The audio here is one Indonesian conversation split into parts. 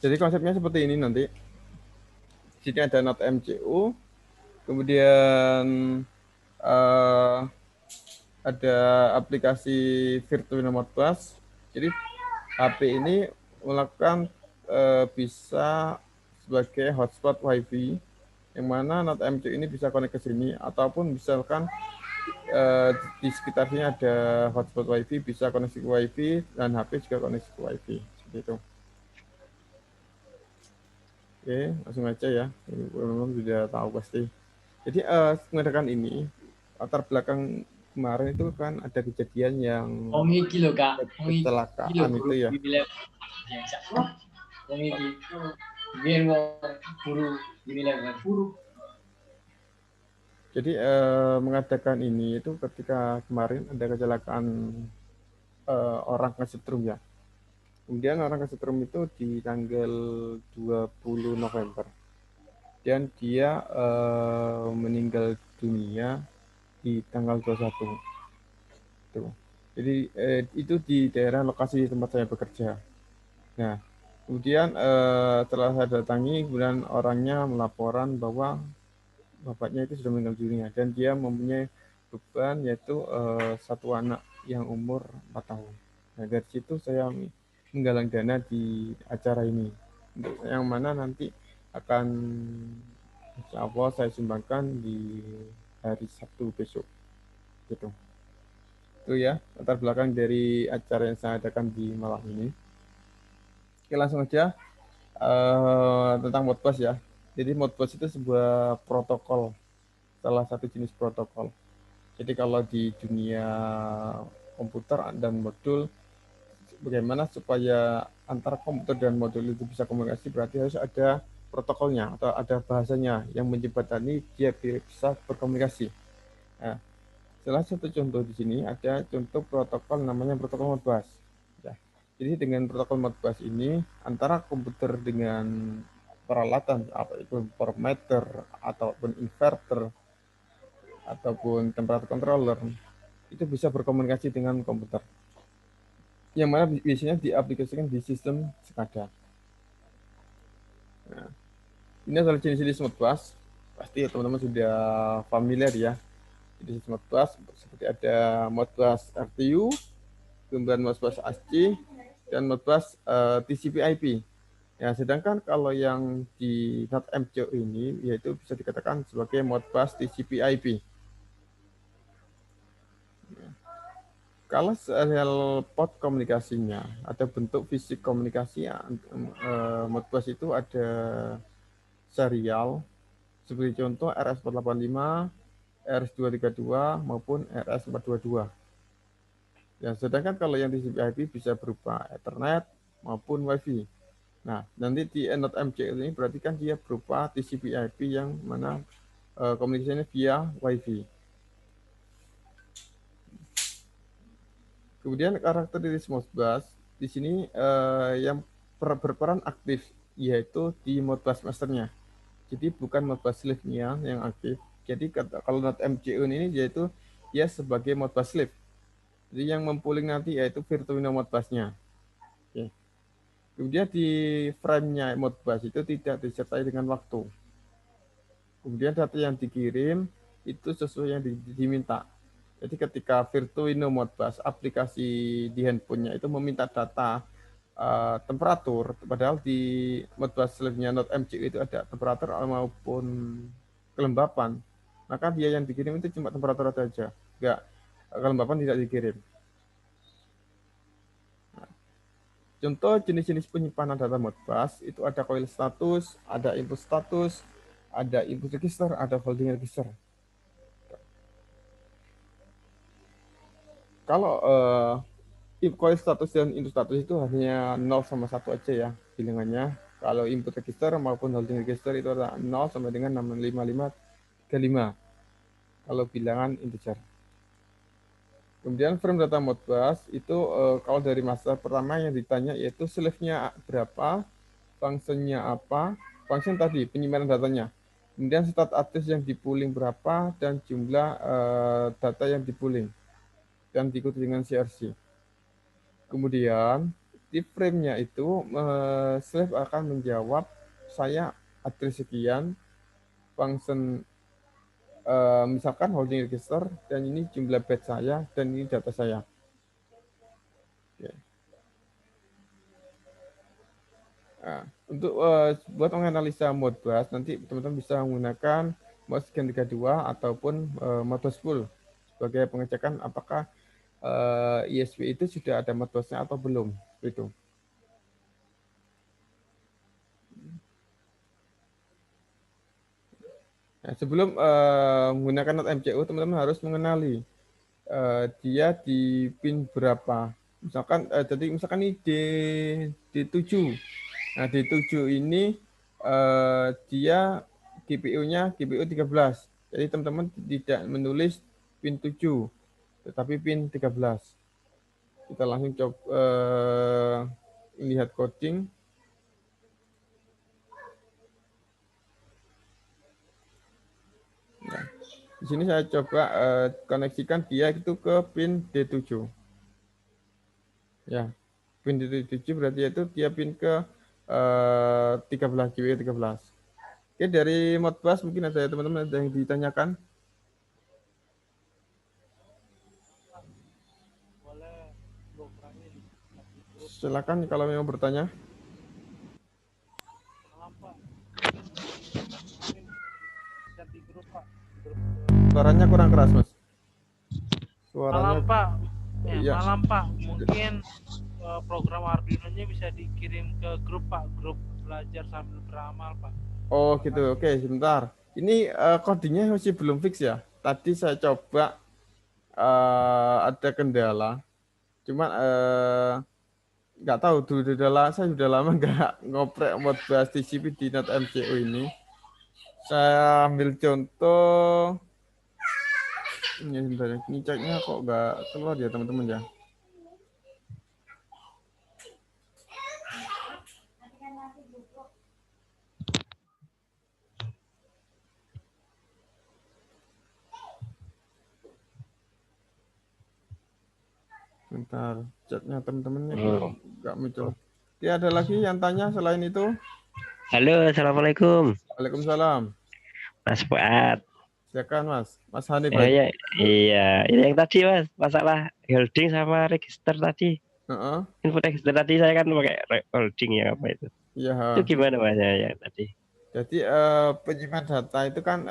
Jadi konsepnya seperti ini nanti. Di sini ada Node MCU, kemudian ada aplikasi Virtual Modbus. Jadi HP ini melakukan bisa sebagai hotspot WiFi, yang mana Node MCU ini bisa connect ke sini, ataupun misalkan di sekitarnya ada hotspot WiFi, bisa koneksi ke WiFi, dan HP juga koneksi ke WiFi. Seperti itu. Oke, langsung aja ya. Memang sudah tahu pasti. Jadi mengadakan ini, latar belakang kemarin itu kan ada kejadian yang iki lho Kak, iki lho kecelakaan guru itu ya. Unilever. Wong iki biyen guru Unilever. Jadi mengadakan ini itu ketika kemarin ada kecelakaan orang kesetrum ya. Kemudian orang kesetrum itu di tanggal 20 November. Dan dia meninggal dunia di tanggal 21. Tuh. Jadi itu di daerah lokasi tempat saya bekerja. Nah, kemudian setelah saya datangi, kemudian orangnya melaporan bahwa bapaknya itu sudah meninggal dunia dan dia mempunyai beban yaitu satu anak yang umur 4 tahun. Nah, dari situ saya menggalang dana di acara ini, yang mana nanti akan insya Allah saya sumbangkan di hari Sabtu besok. Gitu. Itu ya latar belakang dari acara yang saya adakan di malam ini. Oke, langsung aja tentang Modbus ya. Jadi Modbus itu sebuah protokol, salah satu jenis protokol. Jadi kalau di dunia komputer dan modul, bagaimana supaya antara komputer dan modul itu bisa komunikasi, berarti harus ada protokolnya atau ada bahasanya yang menjembatani dia bisa berkomunikasi. Nah, salah satu contoh di sini ada contoh protokol namanya protokol Modbus. Ya. Jadi dengan protokol Modbus ini antara komputer dengan peralatan apa itu meter ataupun inverter ataupun temperatur controller itu bisa berkomunikasi dengan komputer, yang mana biasanya diaplikasikan di sistem SCADA. Nah, ini adalah jenis-jenis Modbus, pasti teman-teman sudah familiar ya. Jenis Modbus seperti ada Modbus RTU, kemudian Modbus ASCII, dan Modbus TCP/IP. Ya, sedangkan kalau yang di Node MCU ini yaitu bisa dikatakan sebagai Modbus TCP/IP. Kalau serial port komunikasinya atau bentuk fisik komunikasi Modbus itu ada serial seperti contoh RS485, RS232 maupun RS422. Ya, sedangkan kalau yang TCP/IP bisa berupa Ethernet maupun WiFi. Nah, nanti di Node MCU ini berarti kan dia berupa TCP/IP yang mana komunikasinya via WiFi. Kemudian karakteristik Modbus di sini yang berperan aktif yaitu di Modbus masternya. Jadi bukan Modbus slave-nya yang aktif. Jadi kalau Node MCU ini yaitu dia sebagai Modbus slave. Jadi yang mempooling nanti yaitu Virtuino Modbus-nya. Oke. Kemudian di frame-nya Modbus itu tidak disertai dengan waktu. Kemudian data yang dikirim itu sesuai yang diminta. Jadi ketika Virtuino Modbus aplikasi di handphonenya itu meminta data temperatur, padahal di Modbus slave-nya Node MCU itu ada temperatur maupun kelembapan, maka dia yang dikirim itu cuma temperatur saja, enggak kelembapan tidak dikirim. Nah, contoh jenis-jenis penyimpanan data Modbus itu ada coil status, ada input status, ada input register, ada holding register. Kalau coil status dan input status itu hanya 0 sama 1 aja ya bilangannya. Kalau input register maupun holding register itu ada 0 sampai dengan 65535 kalau bilangan integer. Kemudian frame data Modbus itu kalau dari masalah pertama yang ditanya yaitu slave-nya berapa, function-nya apa, function tadi penyimpanan datanya. Kemudian stat address yang dipooling berapa dan jumlah data yang dipooling. dan diikuti dengan CRC. Kemudian di frame-nya itu slave akan menjawab saya address sekian, function misalkan holding register, dan ini jumlah batch saya, dan ini data saya. Oke. Nah, untuk buat menganalisa Modbus, nanti teman-teman bisa menggunakan Modbus 32 ataupun Modbus full sebagai pengecekan apakah ISP itu sudah ada Modbusnya atau belum. Itu. Nah, sebelum menggunakan Node MCU, teman-teman harus mengenali dia di pin berapa. Misalkan jadi misalkan ini D7. Nah, D7 ini dia GPU-nya GPU 13. Jadi teman-teman tidak menulis pin 7, tetapi pin 13. Kita langsung coba lihat coding. Nah, di sini saya coba koneksikan dia itu ke pin D7. Ya, pin D7 berarti itu dia pin ke 13, GPU 13. Oke, dari Modbus mungkin ada teman-teman ada yang ditanyakan. Silakan kalau memang bertanya. Suaranya kurang keras, Mas. Suaranya. Malam, Pak. Ya. Malam, Pak. Mungkin program Arduino-nya bisa dikirim ke grup, Pak. Grup belajar sambil beramal, Pak. Oh, gitu. Oke, sebentar. Ini codingnya masih belum fix ya. Tadi saya coba ada kendala. Cuman nggak tahu saya sudah lama nggak ngoprek Modbus TCP di Node MCU ini. Saya ambil contoh. Ini sebentar ya. Ini ceknya kok nggak keluar ya teman-teman ya. Bentar, chatnya teman-temannya nggak muncul. Oke, ada lagi yang tanya selain itu? Halo, assalamualaikum. Waalaikumsalam. Mas Fuad. Silakan Mas. Mas Hanif. Iya, ini yang tadi Mas, masalah holding sama register tadi. Input register tadi saya kan pakai holding ya apa itu? Iya. Itu gimana Mas ya tadi? Jadi penyimpan data itu kan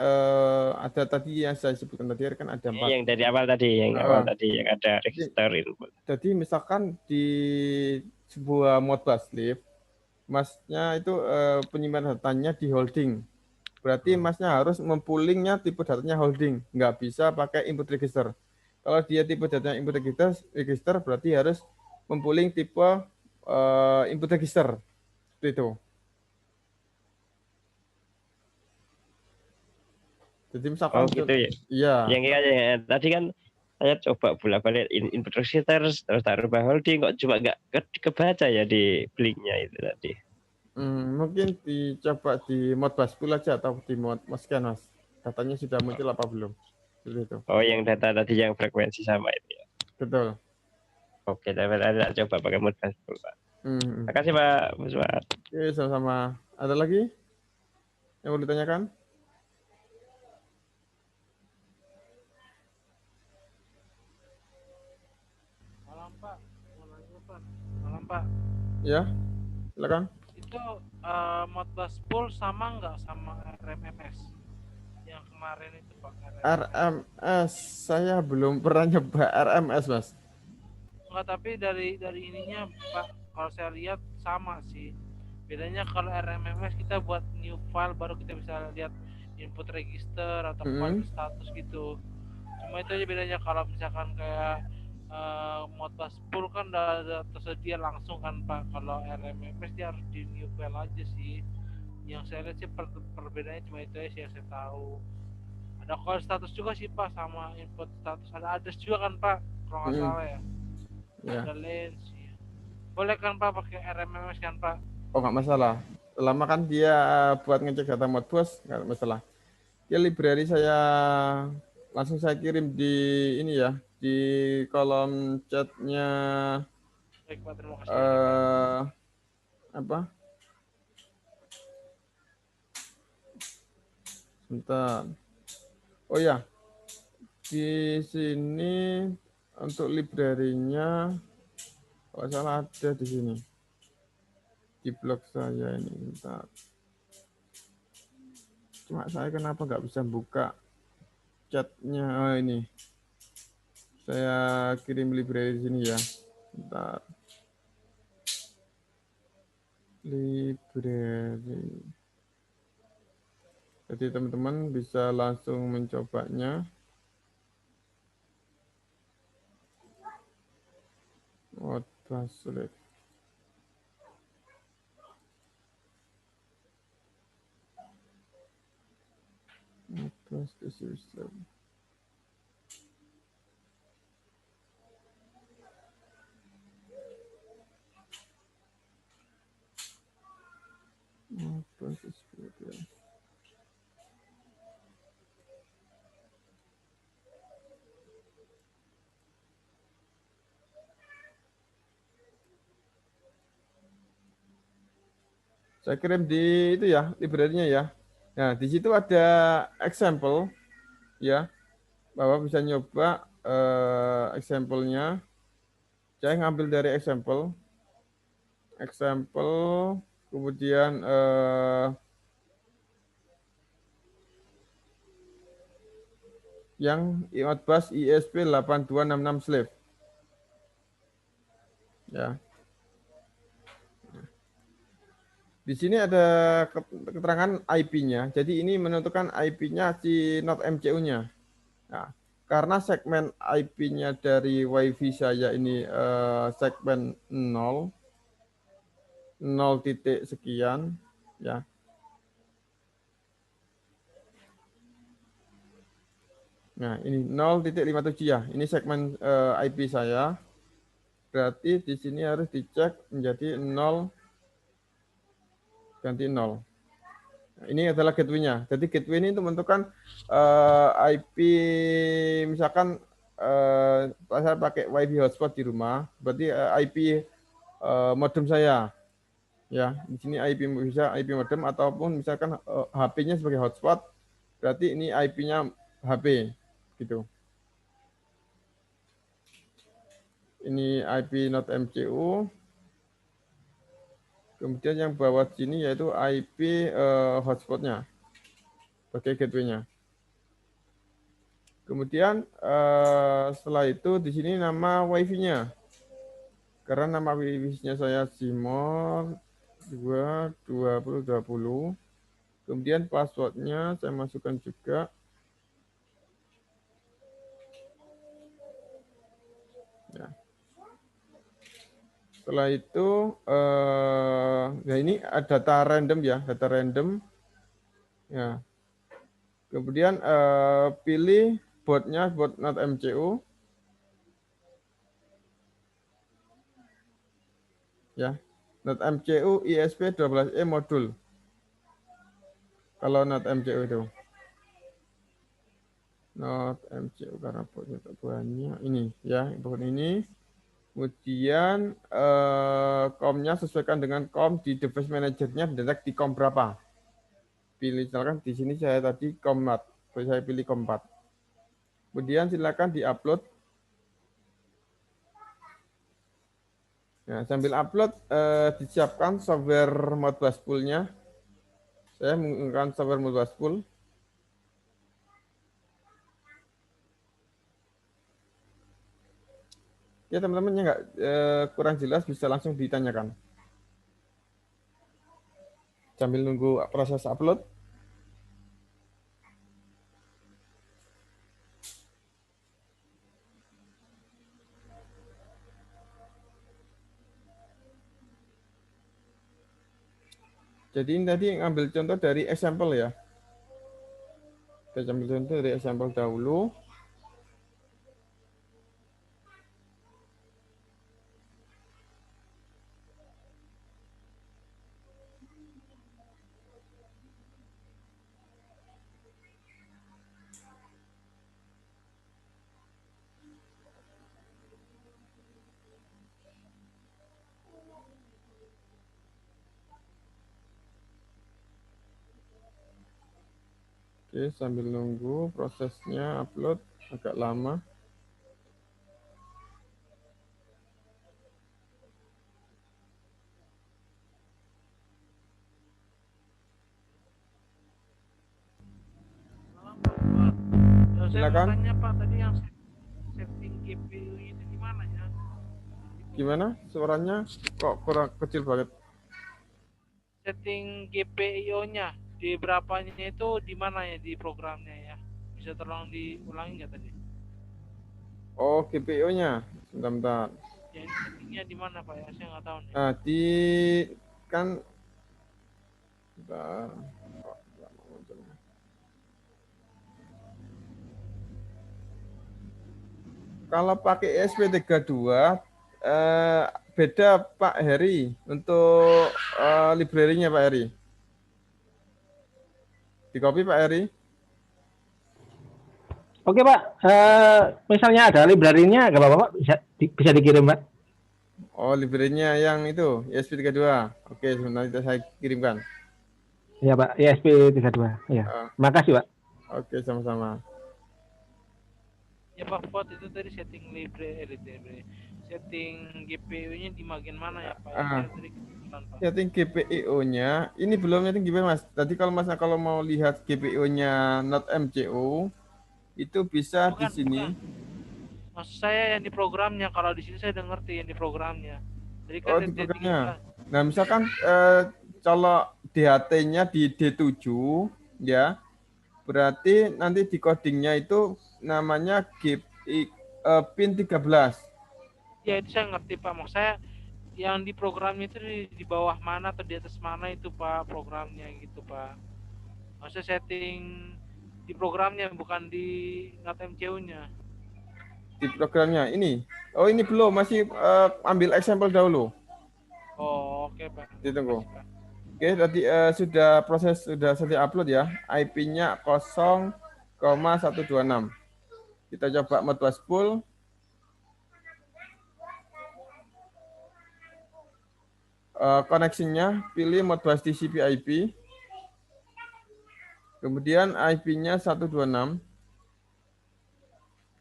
ada tadi yang saya sebutkan tadi kan ada 4. Yang dari awal tadi, yang ada register input. Jadi misalkan di sebuah Modbus live, Masnya itu penyimpan datanya di holding. Berarti Masnya harus mempoolingnya tipe datanya holding, nggak bisa pakai input register. Kalau dia tipe datanya input register berarti harus mempooling tipe input register. Seperti itu. Jadi misalkan gitu ya. Iya. Yang kayaknya tadi kan saya coba bolak-balik input register terus taruh holding kok cuma nggak kebaca ya di blinknya itu tadi. Mungkin dicoba di Modbus full aja atau di Modbus Scan, Mas. Datanya sudah muncul apa belum? Itu. Oh, yang data tadi yang frekuensi sama itu ya. Betul. Oke, saya coba pakai Modbus full, Pak. Makasih Pak Muswat. Oke, sama-sama. Ada lagi yang mau ditanyakan? Malam Pak. Malam Pak. Ya, silakan. Itu Modbus full sama nggak sama RMMS yang kemarin itu Pak? RMS, saya belum pernah nyoba RMS, Mas. Enggak, tapi dari ininya Pak, kalau saya lihat sama sih. Bedanya kalau RMMS kita buat new file baru kita bisa lihat input register atau file status gitu. Cuma itu aja bedanya. Kalau misalkan kayak Modbus full kan udah tersedia langsung kan Pak. Kalau RMMS dia harus di new file aja sih. Yang saya lihat sih perbedaannya cuma itu aja sih yang saya tahu. Ada file status juga sih Pak, sama input status. Ada address juga kan Pak, kalau nggak salah ya. Ada lens ya. Boleh kan Pak pakai RMMS kan Pak? Oh, nggak masalah. Lama kan dia buat ngecek data Modbus, nggak masalah. Ya, library saya langsung saya kirim di ini ya, di kolom chatnya Baik Pak, terima kasih banyak Pak. Apa? Sebentar. Oh ya, di sini untuk library-nya kalau salah ada di sini. Di blog saya ini, bentar. Cuma saya kenapa nggak bisa buka chatnya? Oh, ini. Saya kirim library di sini ya. Bentar. Library. Jadi teman-teman bisa langsung mencobanya. WordPress sulit. WordPress system. WordPress system. Saya kirim di itu ya, library-nya ya. Nah, di situ ada example ya. Bapak bisa nyoba example-nya. Saya ngambil dari example. Kemudian yang Modbus ISP 8266 slave. Ya. Di sini ada keterangan IP-nya. Jadi ini menentukan IP-nya si Node MCU-nya. Nah, karena segmen IP-nya dari WiFi saya ini segmen 0 titik sekian ya. Nah, ini 0.57 ya. Ini segmen IP saya. Berarti di sini harus dicek menjadi 0 ganti 0. Nah, ini adalah gateway-nya. Jadi gateway ini untuk menentukan IP, misalkan saya pakai WiFi hotspot di rumah, berarti IP modem saya. Ya, di sini IP bisa IP modem ataupun misalkan HP-nya sebagai hotspot, berarti ini IP-nya HP gitu. Ini IP Node MCU. Kemudian yang bawah sini yaitu IP hotspotnya sebagai gateway-nya. Kemudian setelah itu di sini nama WiFi-nya. Karena nama WiFi-nya saya Simor 22020. Kemudian passwordnya saya masukkan juga. Ya. Setelah itu, ya ini ada data random ya, data random. Ya. Kemudian pilih botnya, bot Node MCU. Ya, Node MCU ISP 12E modul. Kalau Node MCU itu. Node MCU karena botnya banyak. Ini ya, bot ini. Kemudian COM-nya sesuaikan dengan COM di device manager-nya, detect di COM berapa. Pilih, misalkan di sini saya tadi COM 4, saya pilih COM 4. Kemudian silakan di-upload. Nah, sambil upload disiapkan software Modbus Pool-nya. Saya menggunakan software Modbus Pool. Ya teman-teman yang nggak kurang jelas bisa langsung ditanyakan. Sambil nunggu proses upload. Jadi ini tadi ambil contoh dari example ya. Kita ambil contoh dari example dahulu. Oke, sambil nunggu prosesnya upload agak lama. Saya mau Silakan. tanya Pak, tadi yang setting GPU itu di mana ya? Gimana? Suaranya kok kurang kecil banget. Setting GPIO-nya di berapanya itu di mana ya di programnya ya? Bisa tolong diulangi nggak tadi? Oh, GPU-nya. Bentar. Ya ini settingnya di mana Pak ya? Saya nggak tahu nih. Nah, kan bentar. Kalau pakai ESP32 beda Pak Heri untuk library-nya Pak Heri. Di copy Pak Heri. Oke Pak, misalnya ada library-nya, nggak apa-apa Pak, bisa dikirim Pak. Oh, library-nya yang itu, ESP32. Oke, sebentar saya kirimkan. Iya Pak, ESP32. Iya. Makasih Pak. Oke, sama-sama. Ya Pak Fuad, itu tadi setting library, setting GPU-nya di bagian mana ya Pak? Setting GPIO-nya, ini belum setting GPIO Mas. Tadi kalau Mas kalau mau lihat GPIO-nya Not MCU, itu bisa di sini. Bukan. Maksud saya yang di programnya, kalau di sini saya udah ngerti yang di programnya. Jadi kan di programnya. Nah, misalkan kalau DHT-nya di D7 ya, berarti nanti di codingnya itu namanya pin 13. Ya itu saya ngerti Pak, maksud saya yang di programnya itu di bawah mana atau di atas mana itu Pak programnya gitu Pak. Maksudnya setting di programnya bukan di not MCU-nya. Di programnya ini. Oh, ini belum, masih ambil example dahulu. Oh, oke Pak. Ditunggu. Oke, tadi sudah selesai upload ya. IP-nya 0,126. Kita coba Modbus pool. Koneksinya pilih Modbus TCP IP. Kemudian IP-nya 126.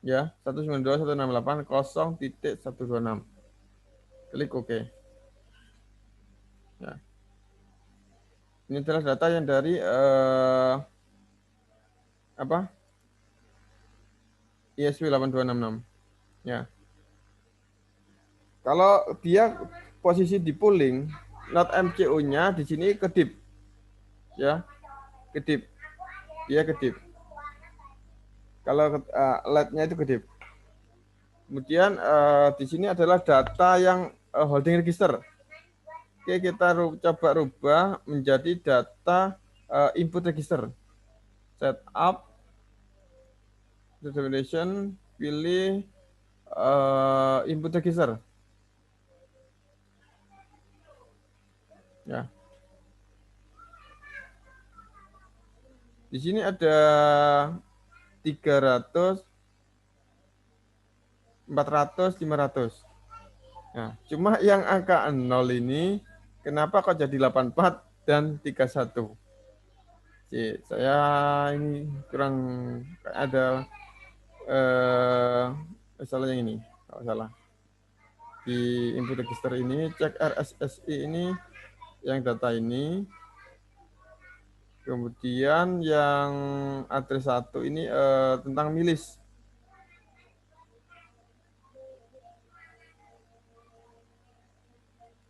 Ya, 192.168.0.126. Klik OK. Ya. Ini adalah data yang dari ESP8266. Ya. Kalau dia posisi di pooling, not MCU-nya di sini kedip. Ya. Kedip. Dia kedip. Kalau LED-nya itu kedip. Kemudian di sini adalah data yang holding register. Oke, kita coba rubah menjadi data input register. Setup, determination, pilih input register. Ya. Di sini ada 300, 400, 500. Nah, cuma yang angka 0 ini kenapa kok jadi 84 dan 31? Saya ini kurang ada salah yang ini, kalau salah. Di input register ini, cek RSSI ini, yang data ini. Kemudian yang address 1 ini tentang milis.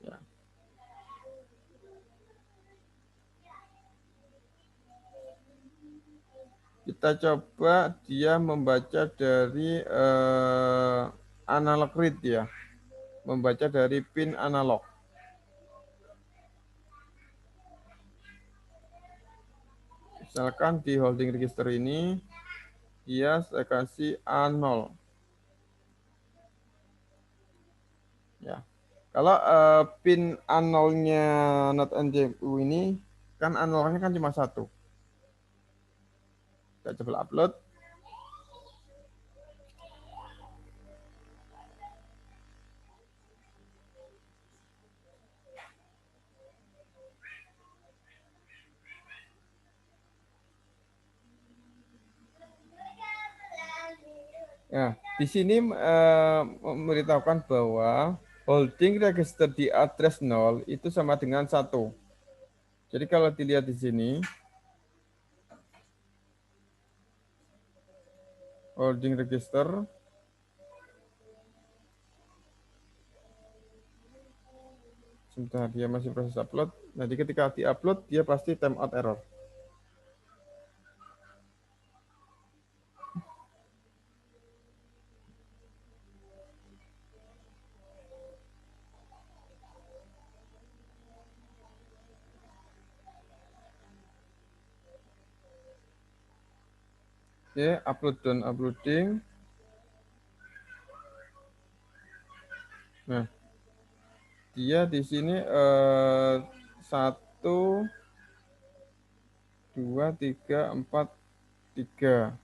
Ya. Kita coba dia membaca dari analog read ya. Membaca dari pin analog. Misalkan di holding register ini, dia saya kasih A0. Ya. Kalau pin A0-nya not NJU ini, kan A0-nya kan cuma 1. Kita coba upload. Nah, di sini memberitahukan bahwa holding register di address 0 itu sama dengan 1. Jadi kalau dilihat di sini, holding register sebentar, dia masih proses upload. Nanti ketika di-upload, dia pasti timeout error. Oke, upload dan uploading. Nah, dia di sini 1, 2, 3, 4, 3.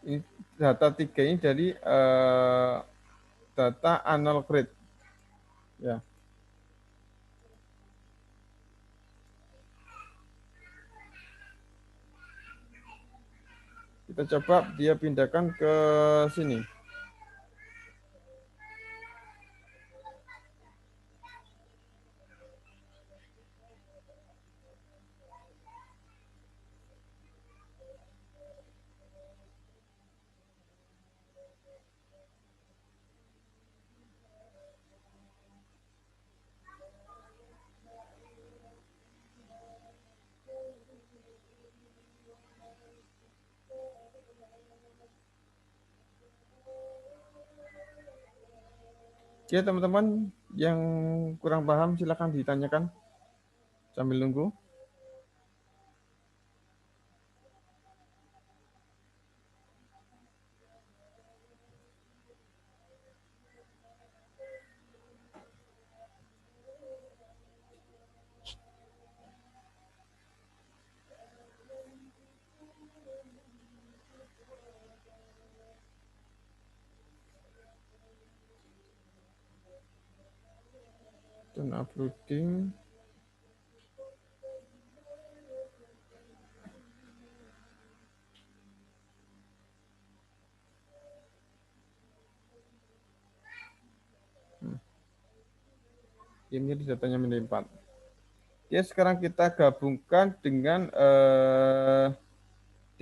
Ini data 3 ini dari data annual grade. Ya. Kita coba dia pindahkan ke sini. Oke, teman-teman yang kurang paham silakan ditanyakan sambil nunggu. Dan uploading. Ini datanya menjadi 4. Ya, sekarang kita gabungkan dengan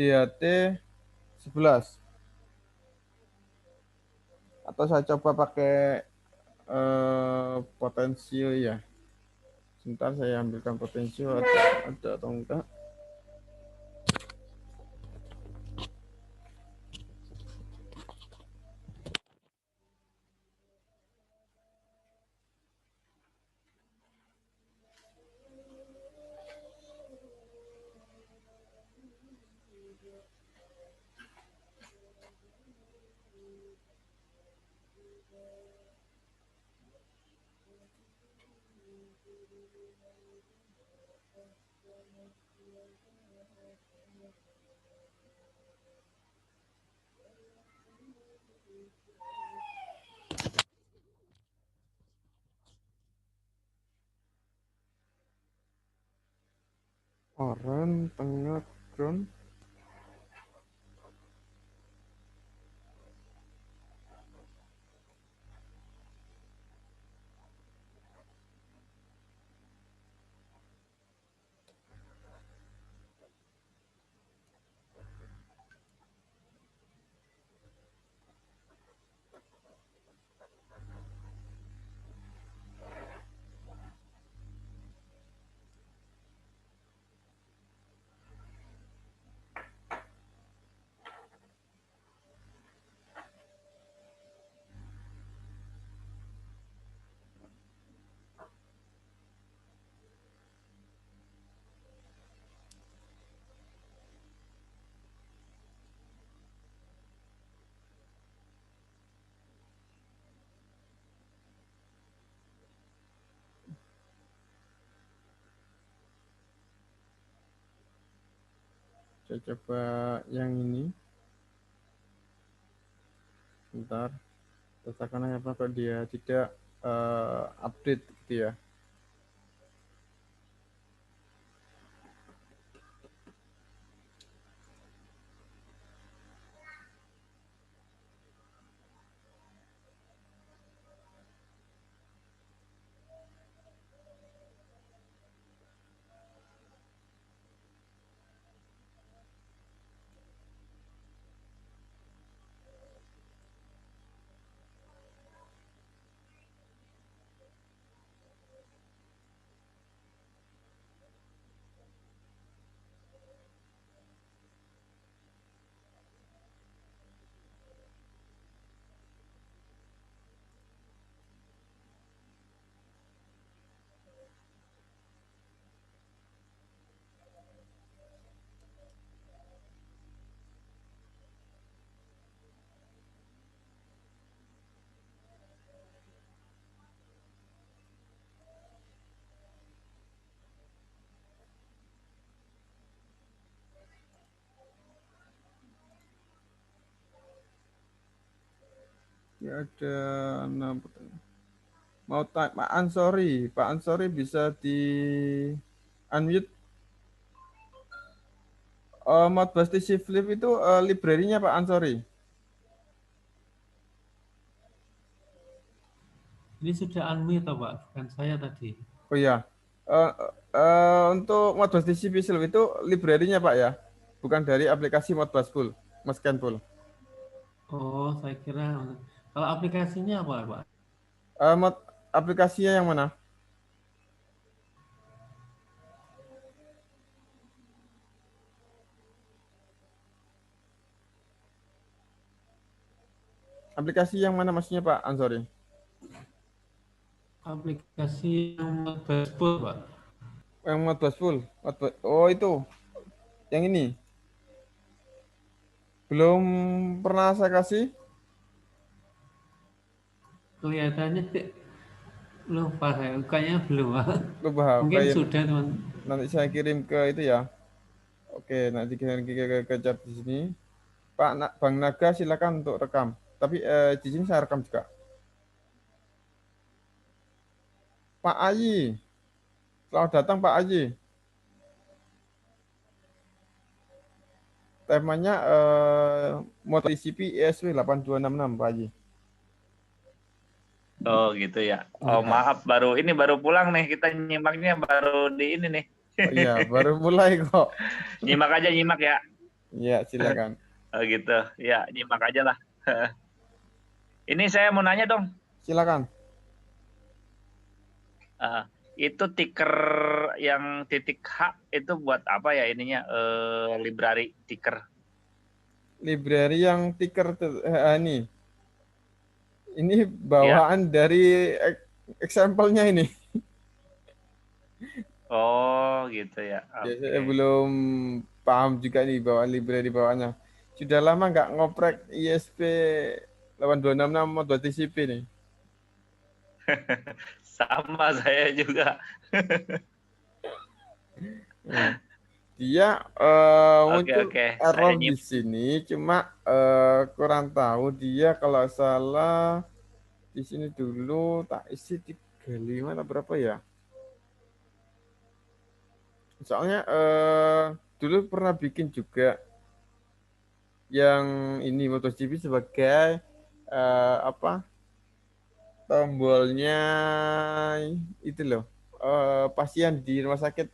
DHT 11. Atau saya coba pakai potensio ya. Sebentar saya ambilkan potensio ada atau enggak. Orange tengah ground. Saya coba yang ini. Bentar. Tersakana apa kok dia tidak update gitu ya. Ya ada 6 pertanyaan. Mau tanya Pak Ansori bisa di unmute. Modbus TC Flip itu library-nya Pak Ansori. Ini sudah unmute Pak, bukan saya tadi. Oh iya. Untuk Modbus TCP Flip itu library-nya Pak ya, bukan dari aplikasi Modbus Full, Moscan Full. Oh, saya kira kalau aplikasinya apa Pak? Aplikasinya yang mana? Aplikasi yang mana maksudnya Pak Ansori? Aplikasi yang Modbus Full Pak. Yang Modbus Full. Oh itu, yang ini. Belum pernah saya kasih. Kelihatannya lupa saya, kayaknya belum Pak. Lupa. Mungkin sudah teman. Nanti saya kirim ke itu ya. Oke, nanti kirim ke chat di sini. Pak Bang Naga silakan untuk rekam. Tapi di sini saya rekam juga. Pak Ayi. Selamat datang Pak Ayi. Temanya MotoGP ESW 8266 Pak Ayi. Oh gitu ya. Oh maaf baru pulang nih, kita nyimaknya baru di ini nih. Oh, iya baru mulai kok. Nyimak ya. Iya silakan. Oh gitu. Ya nyimak aja lah. Ini saya mau nanya dong. Silakan. Itu tiker yang titik H itu buat apa ya ininya? Library tiker. Library yang tiker ini. Ini bawaan dari example-nya ini. Oh gitu ya. Okay. Saya belum paham juga nih bawaan library bawaannya. Sudah lama nggak ngoprek ISP 8266 Modbus TCP nih. Sama saya juga. Dia muncul error di sini, cuma kurang tahu dia kalau salah di sini dulu tak isi 35 atau berapa ya? Soalnya dulu pernah bikin juga yang ini MotoGP sebagai tombolnya itu loh, pasien di rumah sakit.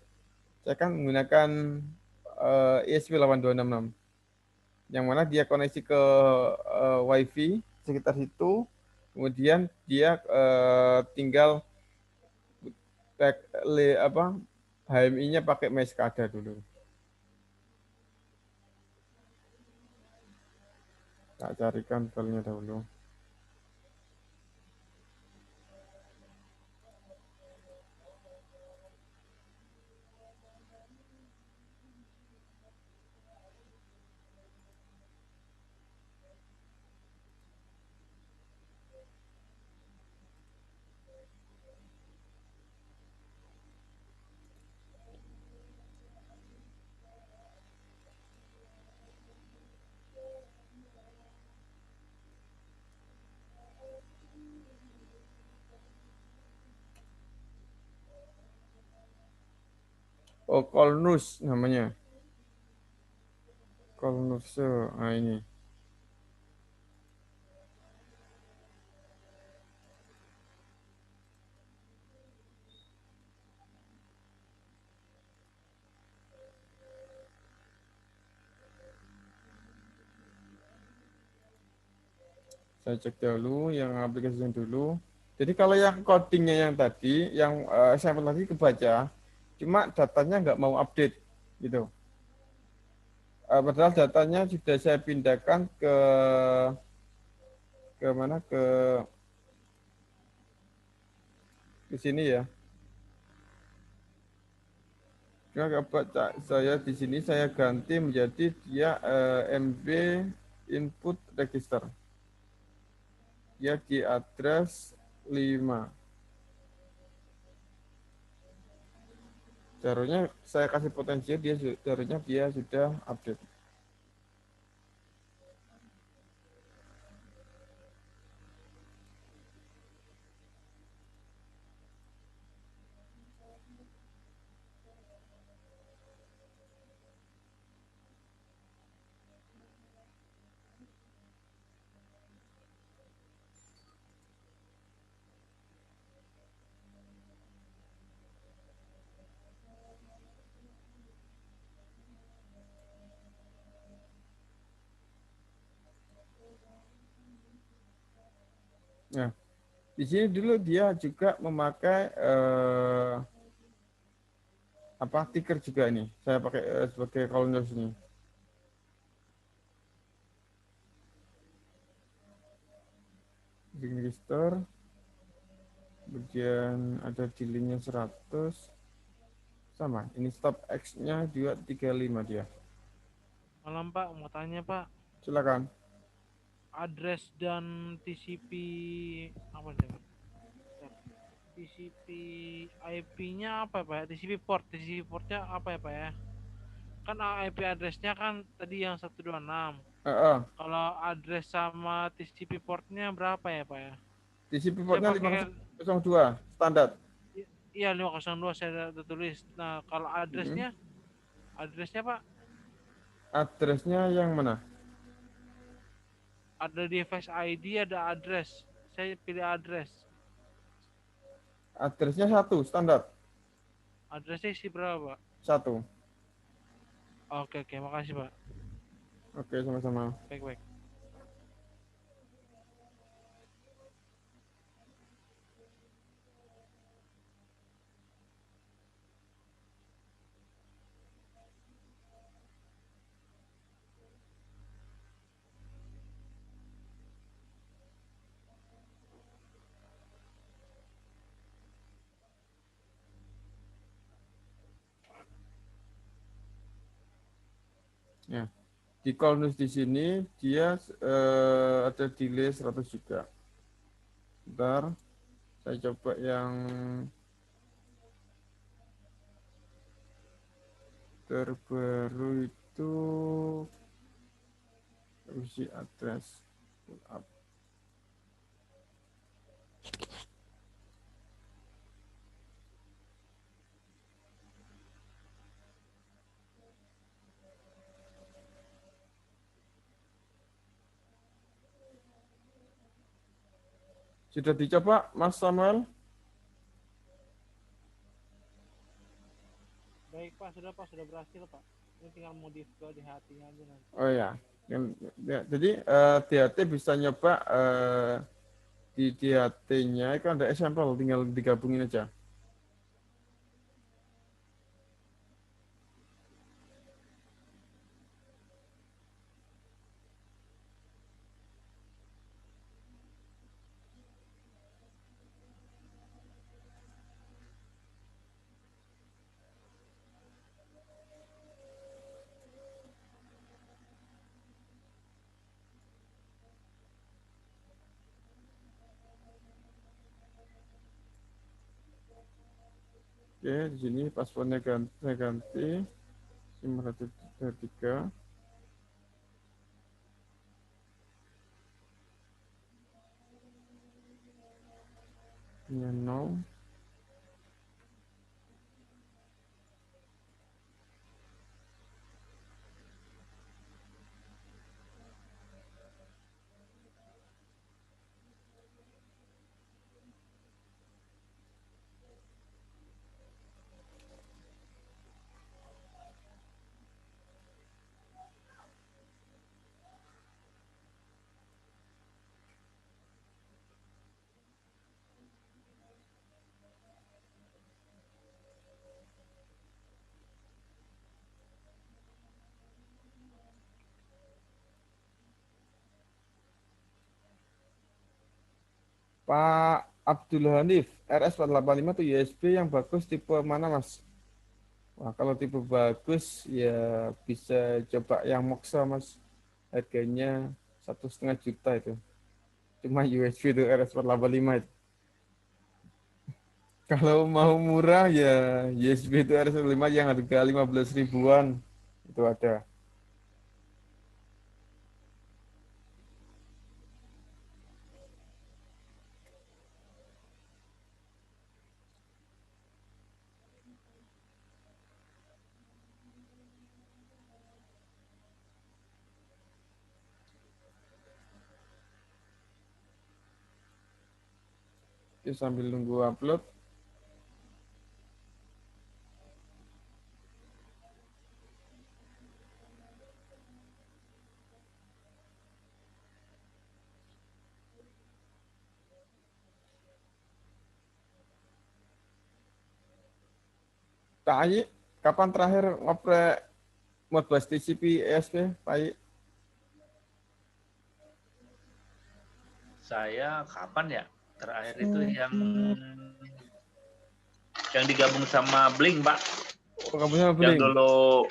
Saya kan menggunakan ESP 8266 yang mana dia koneksi ke WiFi sekitar situ, kemudian dia tinggal HMI-nya pakai Meskada dulu. Tak carikan filenya dahulu. Oh, Colnus namanya. Colnus, nah ini. Saya cek dulu yang aplikasinya dulu. Jadi kalau yang codingnya yang tadi, yang sampel tadi kebaca, cuma datanya nggak mau update gitu. Padahal datanya sudah saya pindahkan ke mana, ke sini ya. Saya di sini saya ganti menjadi dia MB input register. Dia di address 5. Seharusnya saya kasih potensi seharusnya dia sudah update. Nah, di sini dulu dia juga memakai ticker juga ini. Saya pakai sebagai columnar sini. Bikin register. Kemudian ada dealing-nya 100. Sama, ini stop X-nya juga 35 dia. Malam Pak, mau tanya Pak. Silakan. Address dan TCP apa sih Pak? TCP IP-nya apa Pak? TCP portnya apa ya Pak ya? Kan IP address-nya kan tadi yang 126. Kalau address sama TCP portnya berapa ya Pak ya? TCP portnya 502 standar. Iya 502 saya udah tulis. Nah kalau address-nya Pak? Address-nya yang mana? Ada device ID, ada address. Saya pilih address. Address-nya 1 standar. Address-nya isi berapa Pak? 1. Oke, makasih Pak. Oke, sama-sama. Baik. Ya. Di call news di sini dia ada delay 100 juga. Bentar. Saya coba yang terbaru itu isi address up. Sudah dicoba, Mas Samuel? Baik Pak, sudah berhasil Pak. Ini tinggal modif ke DHT-nya aja nanti. Oh ya. Jadi DHT bisa nyoba di DHT-nya kan ada example, tinggal digabungin aja. Oke, di sini passwordnya saya ganti 533. Ini 0. Pak Abdul Hanif, RS485 itu USB yang bagus tipe mana, Mas? Wah, kalau tipe bagus ya bisa coba yang Moxa, Mas. Harganya 1,5 juta itu. Cuma USB itu RS485 itu. Kalau mau murah ya USB itu RS485 yang harga 15 ribuan. Itu ada. Oke, sambil nunggu upload. Pak Ayi, kapan terakhir ngoprek Modbus TCP ESP, Pak Ayi? Saya kapan ya? Terakhir itu yang digabung sama Blink, Pak. Oh, kamu sama Yang Blink? dulu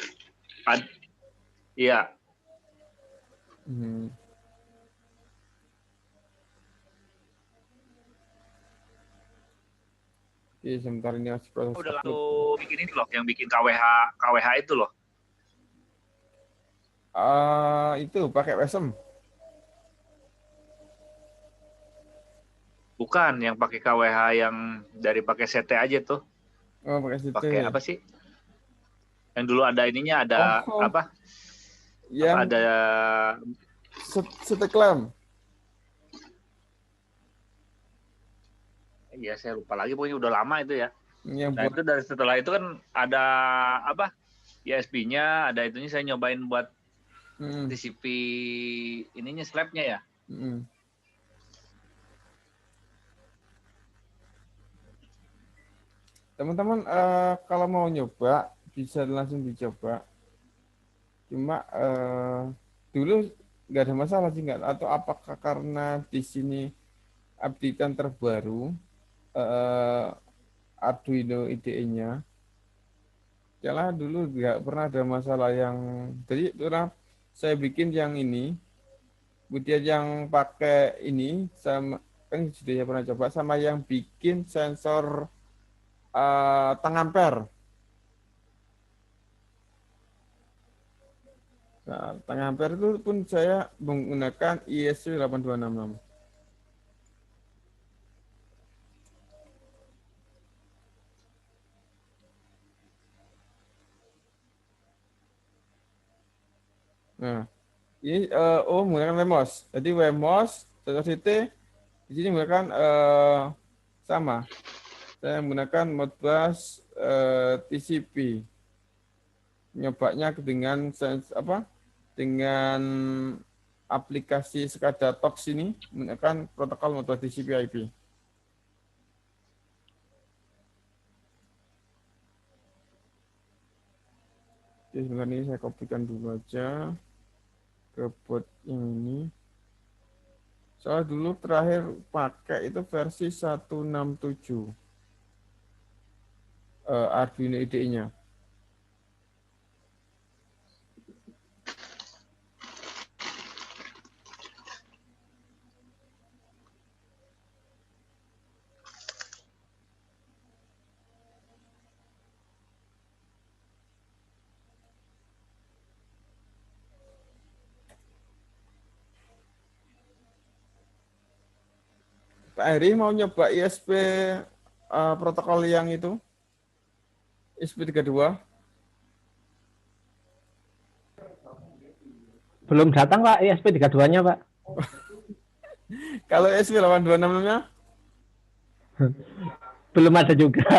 iya. Oke, sebentar ini masih proses. Udah lalu bikin ini loh, yang bikin KWH itu loh. Itu pakai WSM. Bukan, yang pakai KWH yang dari pakai CT aja tuh. Oh, pakai CT. Pakai apa sih? Yang dulu ada ininya, ada apa? Yang apa ada CT claim. Iya, saya lupa lagi, pokoknya udah lama itu ya. Yang Nah, itu dari setelah itu kan ada apa? ISP-nya, ada itunya saya nyobain buat TCP ininya slab-nya ya. Teman-teman kalau mau nyoba bisa langsung dicoba. Cuma dulu nggak ada masalah sih nggak, atau apakah karena di sini updatean terbaru Arduino IDE-nya. Yalah dulu nggak pernah ada masalah yang jadi pernah saya bikin yang ini, kemudian yang pakai ini sama kan sudah ya pernah coba, sama yang bikin sensor tang ampere. Nah, tang ampere itu pun saya menggunakan ISC 8266. Nah, ini menggunakan Wemos. Jadi Wemos, sensor CT, di sini menggunakan sama. Saya menggunakan Modbus TCP. Nyobanya dengan dengan aplikasi SCADA Talks ini menggunakan protokol Modbus TCP/IP. Oke, sebentar ini saya kopikan dulu aja ke port yang ini. Soalnya dulu terakhir pakai itu versi 167 Arduino IDE-nya. Pak Heri mau nyoba ISP protokol yang itu? ISP 32? Belum datang Pak, ISP 32-nya Pak. Kalau ISP 826-nya? Belum ada juga.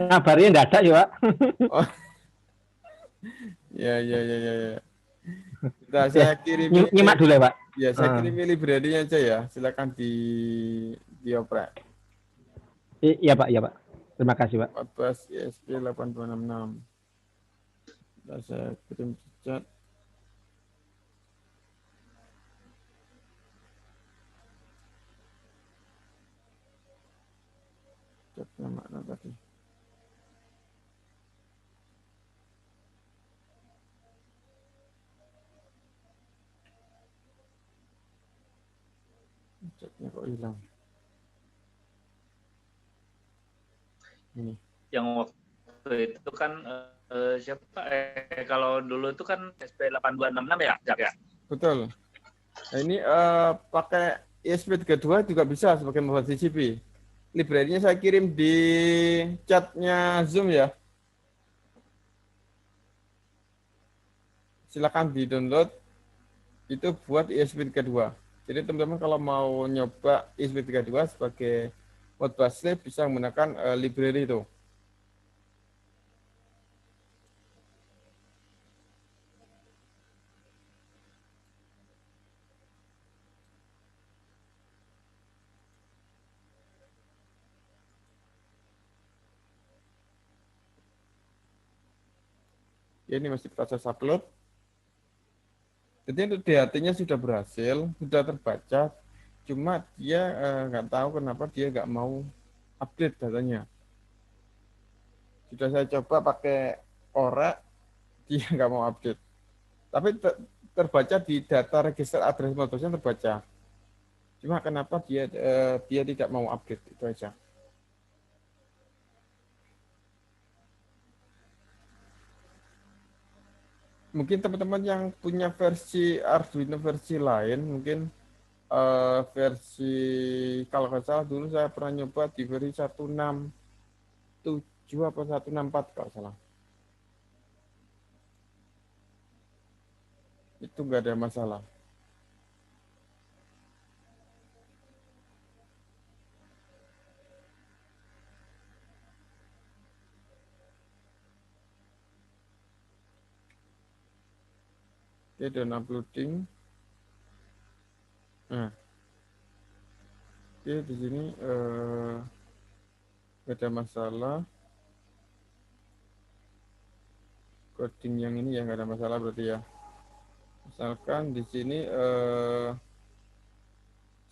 Ngabarnya enggak ada ya Pak. Oh. Ya. Nah, saya kirim nyimak dulu ya Pak. Ya, saya kirim library-nya aja ya. Silakan dioprek. Iya Pak, iya Pak. Terima kasih Pak. Modbus ISP 8266. Nah, saya kirim chat. Chatnya mana tadi? Chatnya kok hilang? Ini. Yang waktu itu kan siapa kalau dulu itu kan SP8266 ya, Jak ya? Betul. Nah, ini pakai ISP32 juga bisa sebagai Modbus TCP. Library-nya saya kirim di chatnya Zoom ya. Silakan di-download. Itu buat ISP32. Jadi teman-teman kalau mau nyoba ISP32 sebagai Modbus Slave bisa menggunakan library itu. Ya, ini masih proses upload. Jadi untuk DHT-nya sudah berhasil, sudah terbaca, cuma dia nggak tahu kenapa dia nggak mau update datanya. Sudah saya coba pakai Orek, dia nggak mau update. Tapi terbaca di data register address modusnya terbaca. Cuma kenapa dia tidak mau update, itu aja. Mungkin teman-teman yang punya versi Arduino versi lain, mungkin versi, kalau nggak salah dulu saya pernah nyoba di versi 167 apa 164 kalau salah. Itu nggak ada masalah. Oke, dan uploading. Nah, oke, di sini nggak ada masalah. Coding yang ini ya nggak ada masalah berarti ya. Misalkan di sini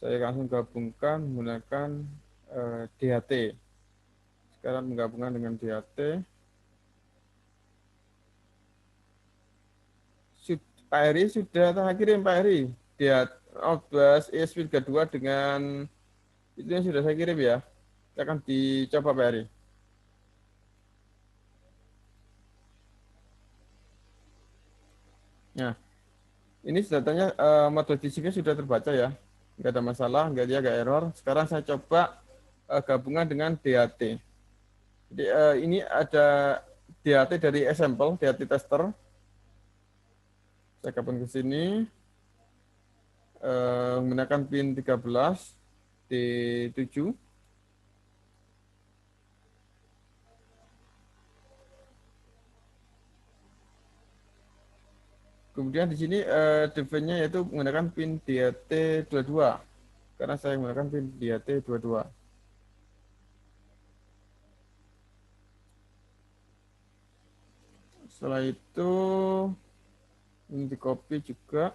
saya langsung gabungkan menggunakan DHT. Sekarang menggabungkan dengan DHT. Pak Eri sudah tak kirim Pak Eri. DHT Outbus ESP32 dengan itu yang sudah saya kirim ya. Akan dicoba Pak Eri. Nah, ini datanya model DCP sudah terbaca ya. Nggak ada masalah, nggak error. Sekarang saya coba gabungan dengan DHT. Jadi ini ada DHT dari example, DHT tester. Saya gabung ke sini. Menggunakan pin 13 D7. Kemudian di sini defense-nya yaitu menggunakan pin DHT22. Karena saya menggunakan pin DHT22. Setelah itu ini di copy juga.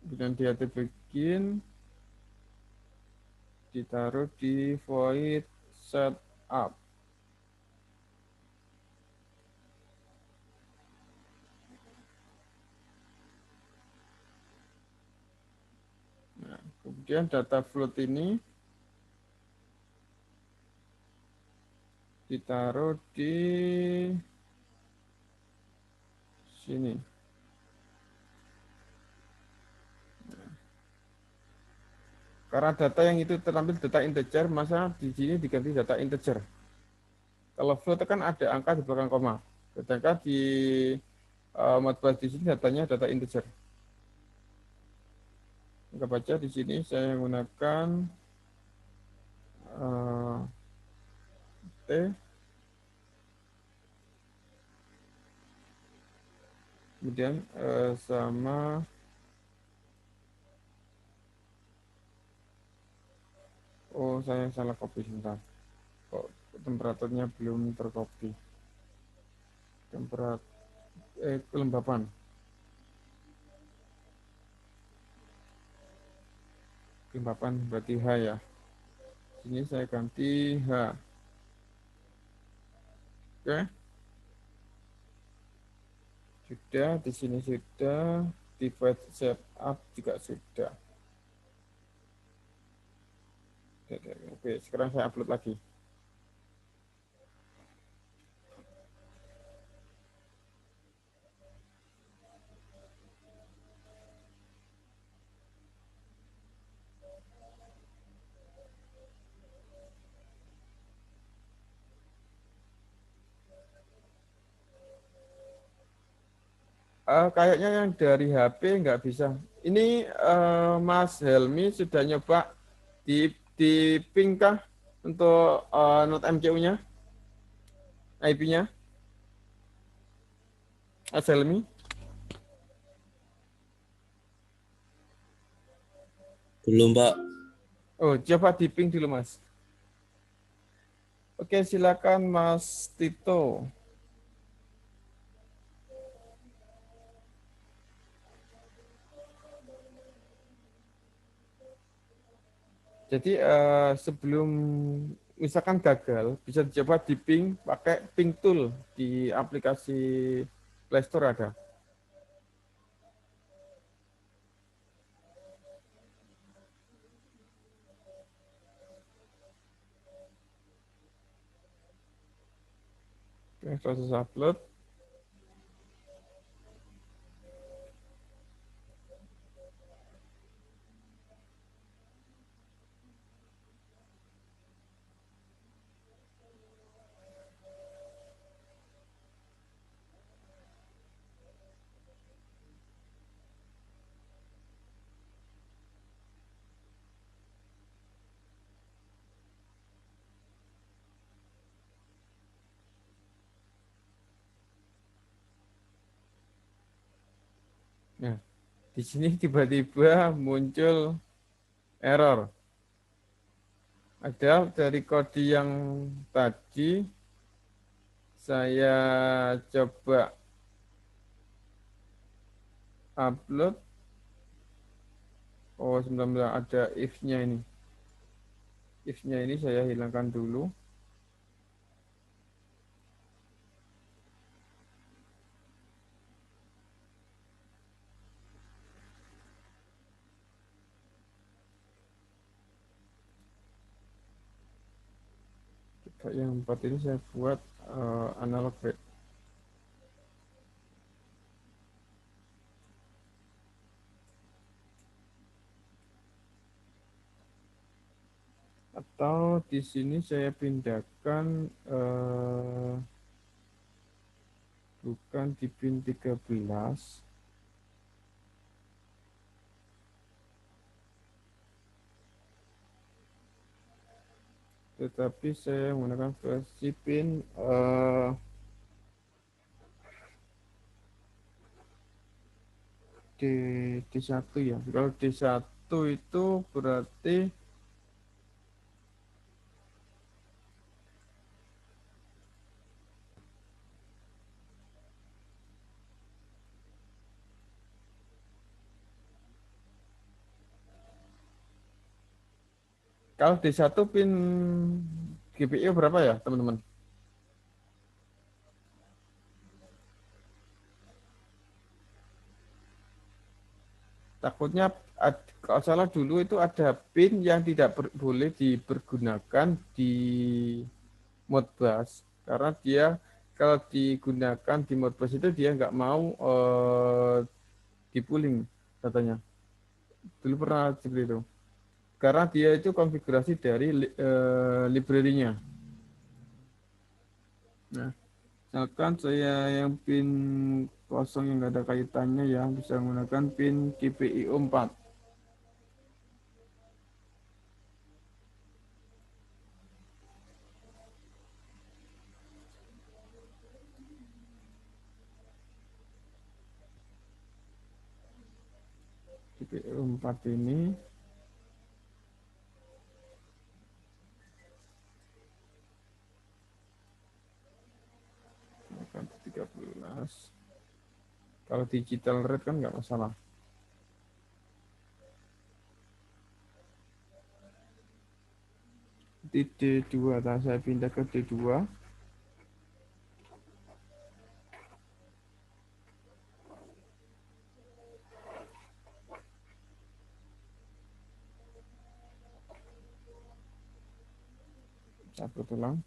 Kemudian DHT begin ditaruh di void setup. Nah, kemudian data float ini ditaruh di sini. Karena data yang itu terampil data integer, masa di sini diganti data integer. Kalau float kan ada angka di belakang koma. Sedangkan di modbus di sini datanya data integer. Kita baca di sini saya menggunakan T. Kemudian sama saya salah copy sebentar. Kok temperaturnya belum tercopy. Kelembapan. Kelembapan berarti H ya. Sini saya ganti H. Oke. Sudah, di sini sudah, device setup juga sudah. Oke, sekarang saya upload lagi. Kayaknya yang dari HP nggak bisa. Ini Mas Helmi sudah nyoba di ping kah untuk Note MCU-nya, IP-nya? Mas Helmi? Belum, Pak. Oh, coba di ping dulu, Mas. Oke, silakan Mas Tito. Jadi sebelum misalkan gagal, bisa dicoba di ping pakai ping tool di aplikasi Play Store ada. Oke, proses upload. Nah, di sini tiba-tiba muncul error. Ada dari kode yang tadi saya coba upload. Oh, sebenarnya ada if-nya ini. If-nya ini saya hilangkan dulu. Coba yang 4 ini saya buat analog bit. Atau di sini saya pindahkan bukan di pin 13. Tetapi saya menggunakan versi pin D1 ya. Kalau D1 itu berarti kalau D1 pin GPU berapa ya, teman-teman? Takutnya kalau salah dulu itu ada pin yang tidak boleh dipergunakan di Modbus karena dia kalau digunakan di Modbus itu dia nggak mau dipooling katanya. Dulu pernah seperti itu. Karena dia itu konfigurasi dari library-nya. Nah, misalkan saya yang pin kosong yang nggak ada kaitannya ya bisa menggunakan pin GPIO 4. GPIO 4 ini akan 13. Kalau digital red kan nggak masalah. Di D2, nah saya pindah ke D2. Cabut ulang.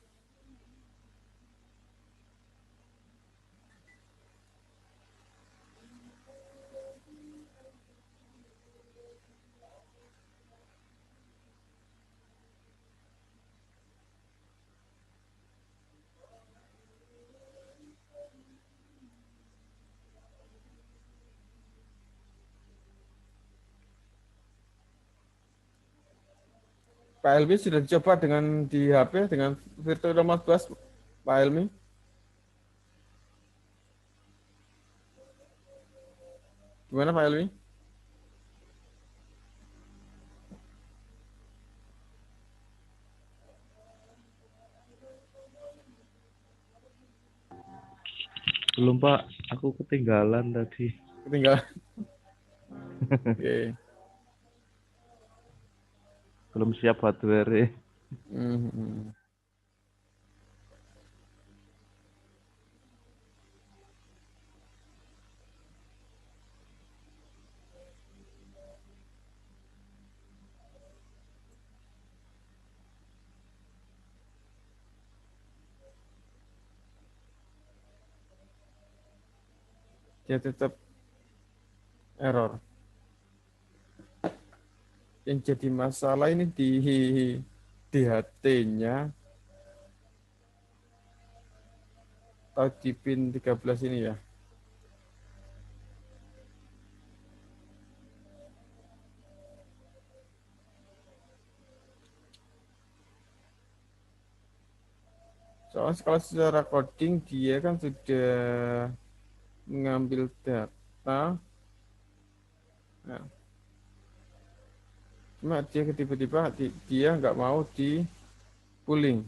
Pak Elmi sudah dicoba dengan di HP dengan Virtual Remote Bus, Pak Elmi? Gimana Pak Elmi? Belum Pak, aku ketinggalan tadi. Ketinggalan. Oke. Belum siap hardware. Mhm. Dia tetap error. Yang jadi masalah ini di DHT-nya atau di pin 13 ini ya. Soalnya kalau secara coding dia kan sudah mengambil data. Nah, cuma dia tiba-tiba dia nggak mau di pooling.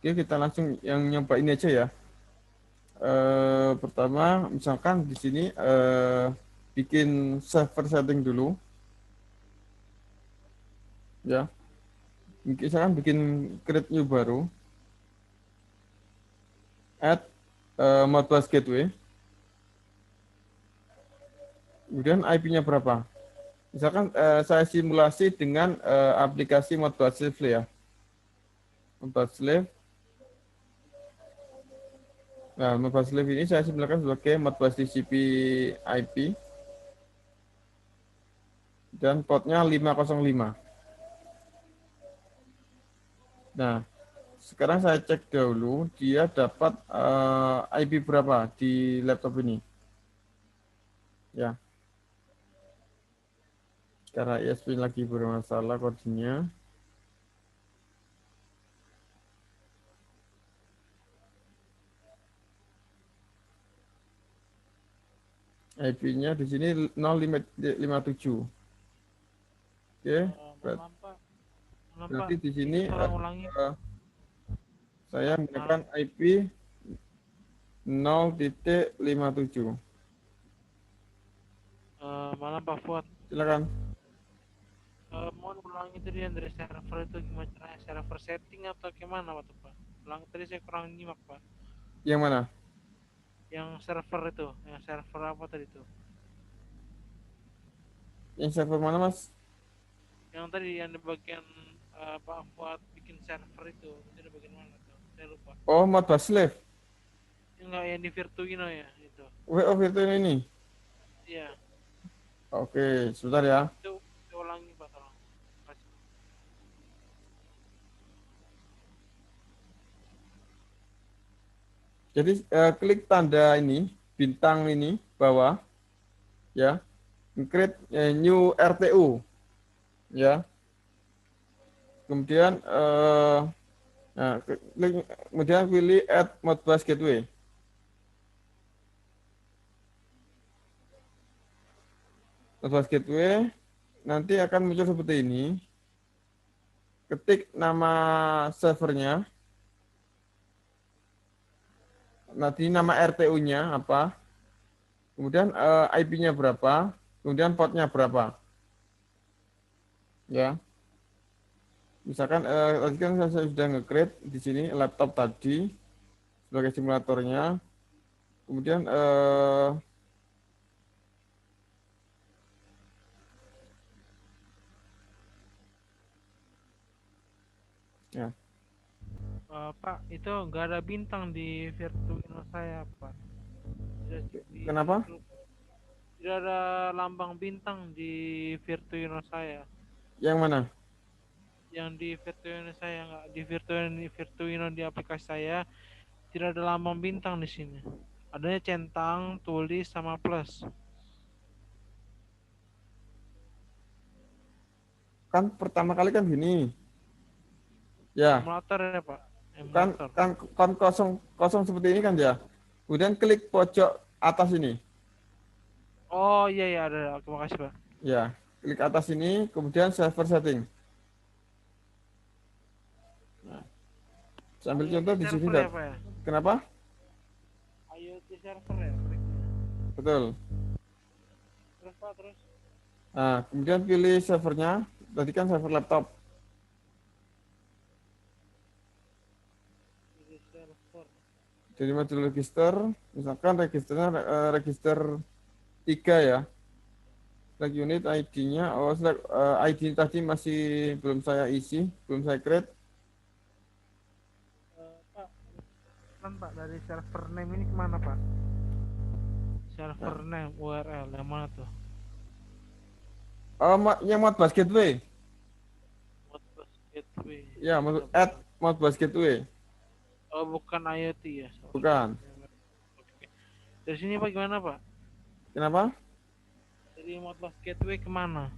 Oke, kita langsung yang nyoba ini aja ya. Pertama, misalkan di sini bikin server setting dulu, ya. Misalkan bikin create new baru, add Modbus gateway, kemudian IP-nya berapa? Misalkan saya simulasi dengan aplikasi Modbus Live ya. Modbus Live. Nah, Modbus Live ini saya simulasikan sebagai Modbus TCP IP dan portnya 505. Nah, sekarang saya cek dahulu dia dapat IP berapa di laptop ini. Ya. Karena ISP lagi bermasalah kodenya. IP-nya di sini 0557. Oke, berarti di sini saya menggunakan IP 0.57. Malam Pak Fuad. Silakan. Mohon ulangi tadi yang dari server itu gimana caranya, server setting atau gimana Pak? Ulangi tadi saya kurang nyimak Pak. Yang mana? Yang server itu, yang server apa tadi itu? Yang server mana Mas? Yang tadi yang di bagian Pak Fuad bikin server itu di bagian mana tuh? Saya lupa. Oh, Modbus Live. Enggak, yang di Virtuino ya itu. Oh, Virtuino ini. Iya. Oke, sebentar ya. Itu ulangi Pak, tolong. Kasih. Jadi klik tanda ini, bintang ini bawah, ya, create new RTU, ya. Kemudian nah, kemudian pilih add Modbus gateway. Modbus gateway nanti akan muncul seperti ini. Ketik nama servernya. Nanti nama RTU-nya apa. Kemudian IP-nya berapa. Kemudian portnya berapa. Ya. Misalkan tadi kan saya sudah nge-create di sini laptop tadi sebagai simulatornya. Kemudian ya. Pak, itu nggak ada bintang di Virtuino saya Pak. Kenapa? Tidak ada lambang bintang di Virtuino saya. Yang mana? Yang di Virtuino saya nggak, di Virtuino di aplikasi saya tidak ada lambang bintang di sini. Adanya centang, tulis, sama plus. Kan pertama kali kan gini. Ya. Simulator ya Pak. Emulator. Kan kosong seperti ini kan ya. Kemudian klik pojok atas ini. Oh iya ada. Oke, makasih Pak. Ya, klik atas ini, kemudian server setting. Nah, sambil contoh di sini, server ya, Pak, ya? Kenapa? IoT server ya, kliknya. Betul. Terus Pak, terus. Nah, kemudian pilih servernya. Tadi kan server laptop. Pilih server. Jadi modul register, misalkan registernya register 3 ya. Select unit ID-nya, ID tadi masih belum saya isi, belum saya create. Pak, kan Pak dari server name ini kemana Pak? Server name URL yang mana tuh? Yang Modbus Gateway. Modbus Gateway. Ya, add Modbus Gateway. Oh, bukan IoT ya? Bukan. Oke. Dari sini Pak gimana Pak? Kenapa? Dari Modbus Gateway kemana?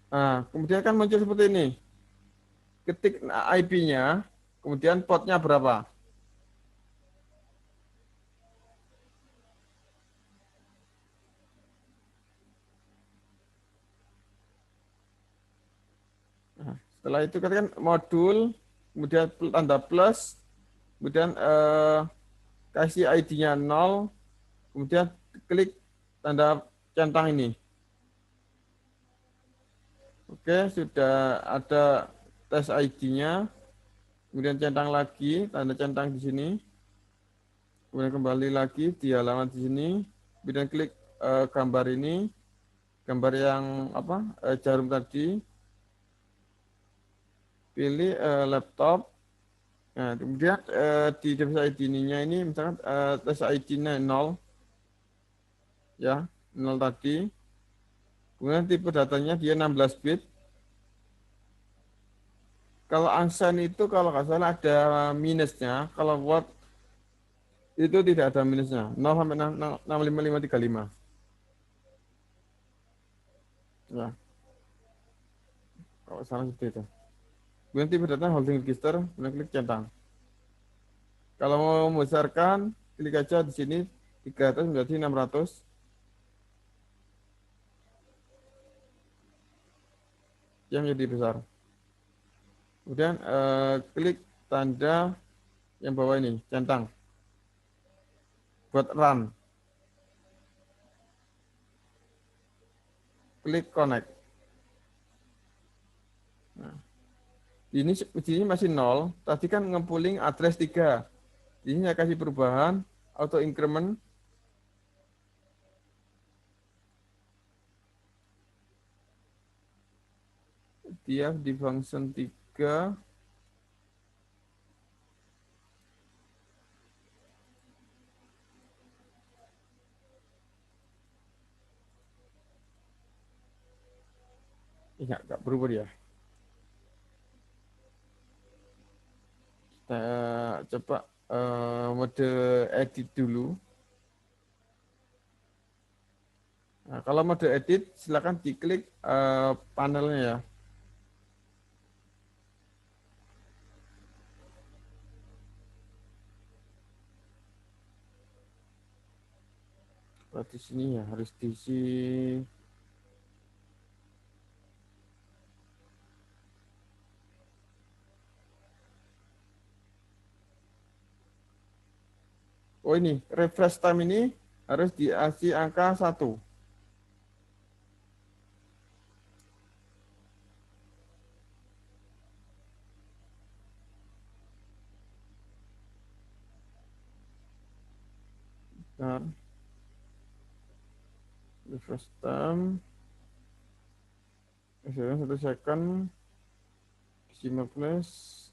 Nah, kemudian kan muncul seperti ini. Ketik IP-nya, kemudian portnya berapa. Nah, setelah itu kan modul, kemudian tanda plus, kemudian kasih ID-nya 0, kemudian klik tanda centang ini. Oke, sudah ada tes ID-nya. Kemudian centang lagi, tanda centang di sini. Kemudian kembali lagi di halaman di sini. Kemudian klik gambar ini. Gambar yang jarum tadi. Pilih laptop. Nah, kemudian di device ID-nya ini misalkan tes ID-nya 0. Ya, 0 tadi. Kemudian tipe datanya dia 16 bit. Kalau Angsen itu kalau nggak salah ada minusnya. Kalau Word itu tidak ada minusnya. 0 sampai 65535. Ya. Kalau salah seperti itu. Kemudian tipe data holding register, kemudian klik centang. Kalau mau membesarkan, klik aja di sini 300 menjadi 600. Yang menjadi besar. Kemudian klik tanda yang bawah ini, centang. Buat run. Klik connect. Nah, ini masih 0. Tadi kan nge-pooling address 3. Ini saya kasih perubahan, auto increment. Dia di function 3. Enggak berubah dia. Kita coba mode edit dulu. Nah, kalau mode edit, silakan diklik panelnya ya. Di sini ya harus diisi. Oh ini, refresh time ini harus diisi angka 1. Nah, refresh time. 1 second. Isi 15.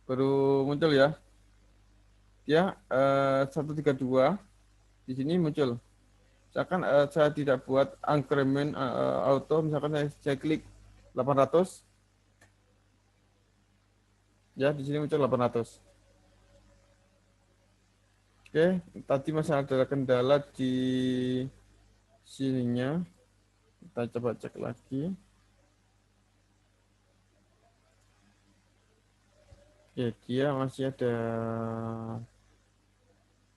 baru muncul ya. Dia 132 di sini muncul. Misalkan saya tidak buat increment auto, misalkan saya klik 800, ya di sini muncul 800. Oke, tadi masih ada kendala di sininya. Kita coba cek lagi. Ya, dia masih ada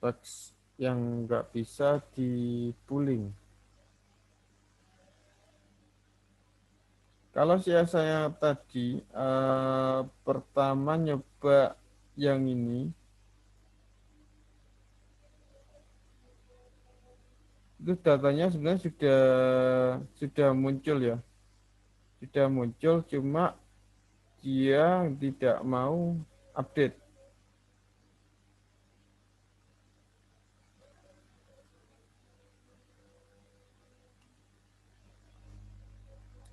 teks yang nggak bisa di pooling. Kalau saya tadi pertama nyoba yang ini, itu datanya sebenarnya sudah muncul ya, sudah muncul, cuma dia tidak mau update.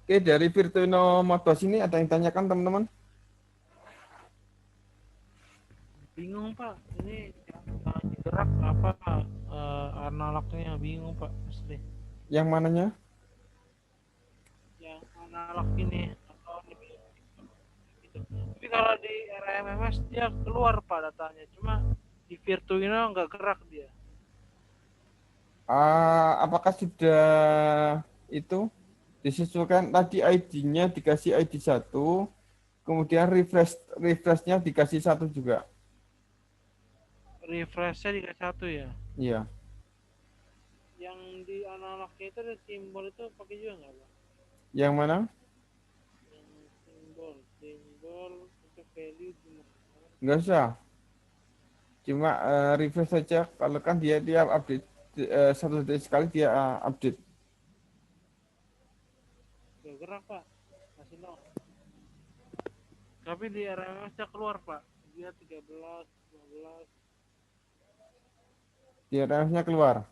Oke, dari Virtuino Modbus ini ada yang tanyakan teman-teman? Bingung Pak, ini yang gerak apa analognya bingung Pak, asli. Yang mananya? Yang analog ini atau ini gitu. Tapi kalau di RMMS dia keluar Pak datanya, cuma di Virtuino nggak gerak dia. Apakah sudah itu disesuaikan tadi ID-nya dikasih ID 1, kemudian refresh-nya dikasih 1 juga? Refresh-nya dikasih 1 ya? Iya. Yang di analognya itu ada simbol itu pakai juga nggak Pak? Yang mana? Yang simbol untuk value gimana? Nggak usah. Cuma refresh saja, kalau kan dia update 1 detik sekali dia update. Gak gerak Pak, masih nol. Tapi di RMS nya keluar Pak, dia 13, 12. Di RMS-nya keluar.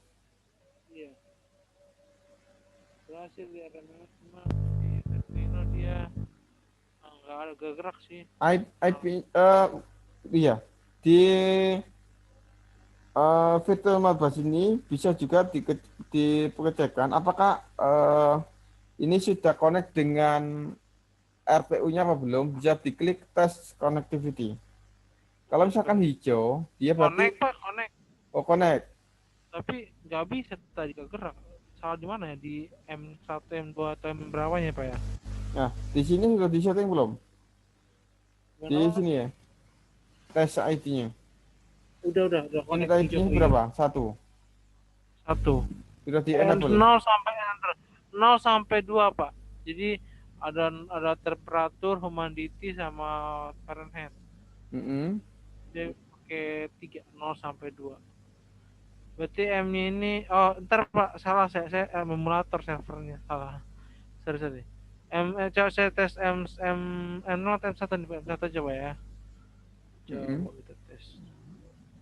Iya. Berhasil di RMS, cuma di Virtuino dia nggak ada gerak sih. IP iya. Di Virtual Modbus ini bisa juga dipengecekan apakah ini sudah connect dengan RPU-nya apa belum, bisa diklik tes connectivity. Kalau misalkan hijau, dia berarti Connect Pak, connect. Oh, connect. Tapi nggak bisa tadi gak gerak. Salah di mana ya? Di M1, M2 atau M berapanya Pak ya? Nah, di sini sudah di setting belum? Di sini ya. Tes ID-nya. Udah Ini connect. ID-nya berapa? 1. Sudah di enable. 0 sampai 2 Pak. Jadi ada temperatur, humidity sama Fahrenheit. Dia pakai 3, 0 sampai 2. Berarti M-nya ini, ntar Pak, salah saya emulator servernya salah. Sorry. Coba saya tes M0 M1 nih Pak, M1 coba ya. Coba kita tes.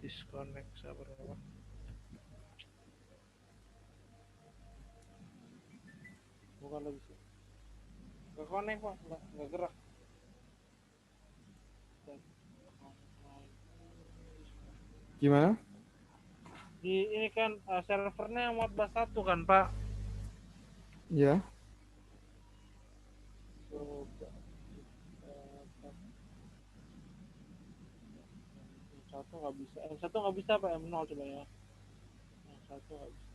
Disconnect server apa? Bukan lagi sih. Nggak connect Pak, nggak gerak. Gimana? Ini kan servernya Modbus 1 kan Pak? Ya. Coba. M1 nggak bisa. M1 nggak bisa Pak, M0 coba ya. M1 nggak bisa.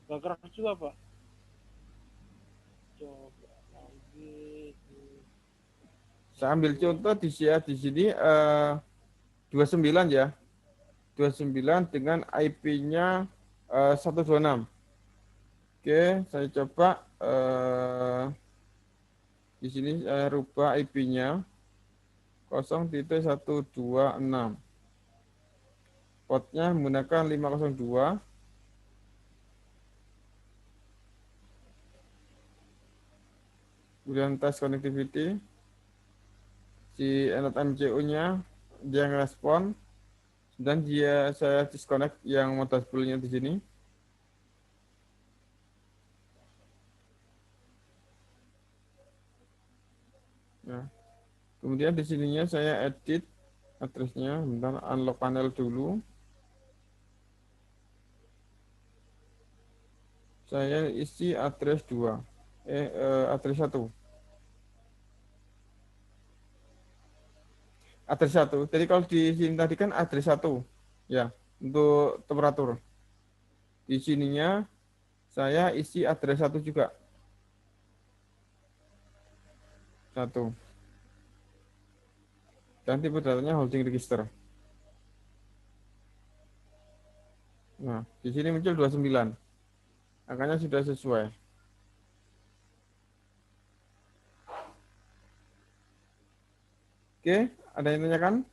Nggak gerak juga Pak. Coba lagi. Saya ambil contoh di sini 29 ya. 29 dengan IP-nya 126. Oke, saya coba di sini saya rubah IP-nya 0.126. Portnya menggunakan 502. Kemudian tes connectivity. Si NetMCU-nya dia ngerespon. Dan saya disconnect yang modal spoolnya di sini. Nah, kemudian di sininya saya edit address-nya. Bentar, unlock panel dulu. Saya isi address 2. Address 1. Address 1. Jadi kalau di sini tadi kan address 1. Ya, untuk temperatur. Di sininya saya isi address 1 juga. 1. Dan tipe datanya holding register. Nah, di sini muncul 29. Angkanya sudah sesuai. Oke, ada yang tanyakan?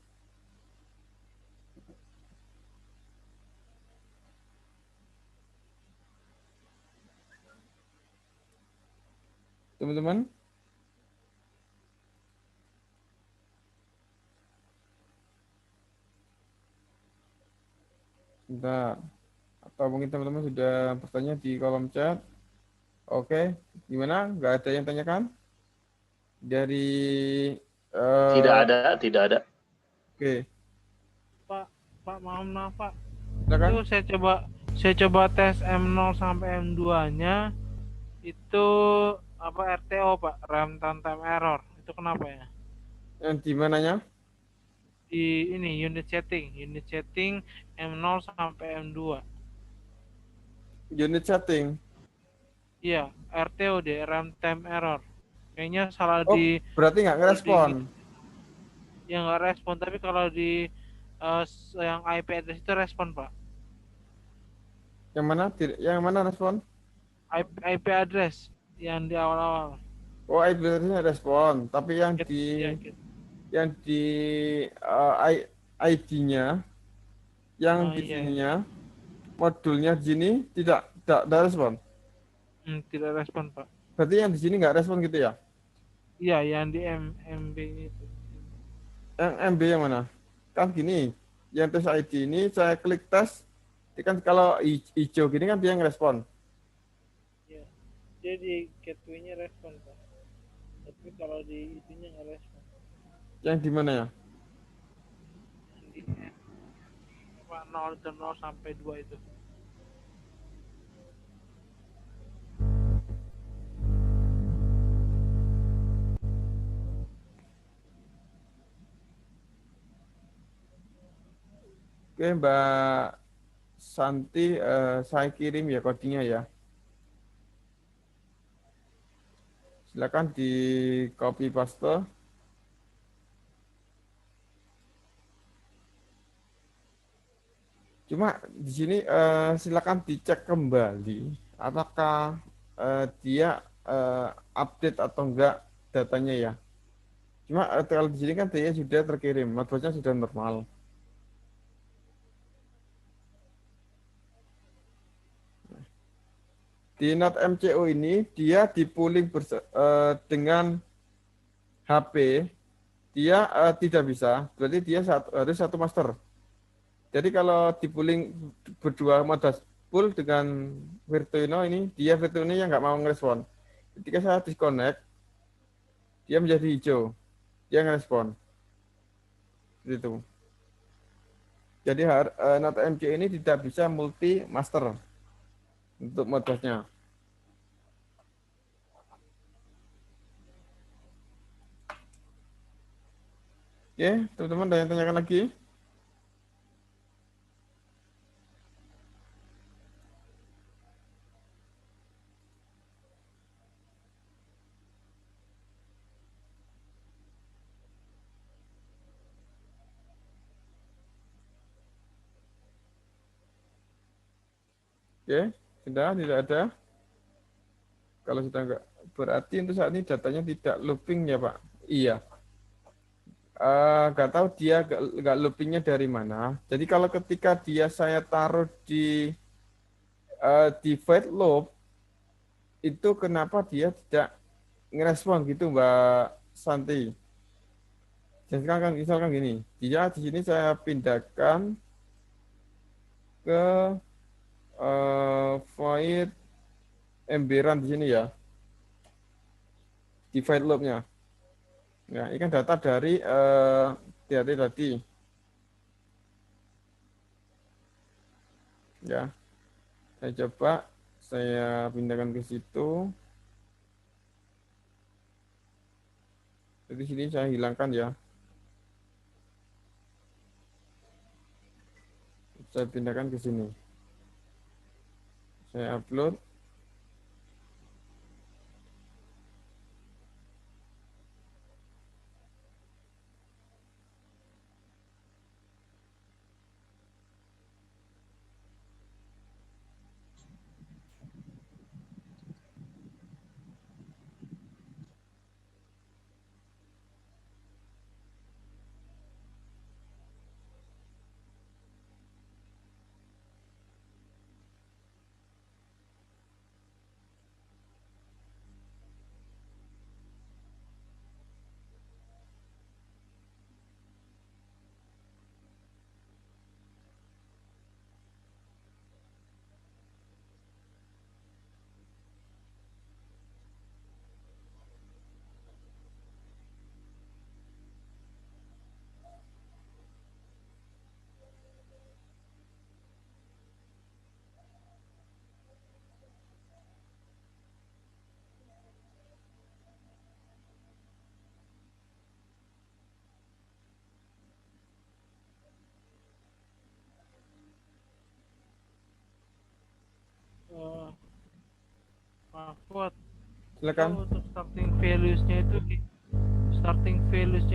Teman-teman? Bentar. Atau mungkin teman-teman sudah bertanya di kolom chat. Oke, gimana? Nggak ada yang tanyakan? Dari Tidak ada. Oke. Pak, maaf Pak. Silakan. Itu saya coba tes M0 sampai M2-nya itu apa RTO Pak, runtime error. Itu kenapa ya? Yang di mananya? Di ini unit setting M0 sampai M2. Unit setting. Iya, RTO deh, runtime error. Kayaknya salah berarti nggak ngerespon. Ya nggak respon, tapi kalau di yang IP address itu respon Pak. Yang mana? Yang mana respon? IP address yang di awal-awal. Oh, IP address-nya respon, tapi yang di ID-nya, yang di sininya, modulnya di sini tidak respon. Tidak respon Pak. Berarti yang di sini nggak respon gitu ya? Iya, yang di MB itu. Yang MB yang mana? Kan gini, yang tes ID ini saya klik tes, kan kalau hijau gini kan dia ngerespon. Iya, jadi gateway-nya respon Pak. Tapi kalau di itunya nggak respon. Yang di mana ya? Di 0 sampai 2 itu. Oke, Mbak Santi, saya kirim ya kodenya ya. Silakan di copy paste. Cuma di sini silakan dicek kembali apakah dia update atau enggak datanya ya. Cuma kalau di sini kan dia sudah terkirim, modbusnya sudah normal. Di Node MCO ini dia dipooling dengan HP, dia tidak bisa, berarti dia harus satu master. Jadi kalau dipooling berdua modus pool dengan Virtuino ini, dia Virtuino yang nggak mau ngerespon. Ketika saya disconnect, dia menjadi hijau, dia ngerespon. Gitu. Jadi Node MCO ini tidak bisa multi master untuk modusnya. Oke, teman-teman ada yang tanyakan lagi? Oke, sudah tidak ada. Kalau sudah enggak, berarti untuk saat ini datanya tidak looping ya Pak? Iya. Nggak tahu dia nggak loopingnya dari mana. Jadi kalau ketika dia saya taruh di void loop, itu kenapa dia tidak ngerespon gitu Mbak Santi? Misalkan gini, dia di sini saya pindahkan ke void emberan di sini ya, di void loop-nya. Nah, ini kan data dari tadi. Ya, saya coba, saya pindahkan ke situ. Jadi sini saya hilangkan ya. Saya pindahkan ke sini. Saya upload. Mahfud, Silakan. untuk starting values-nya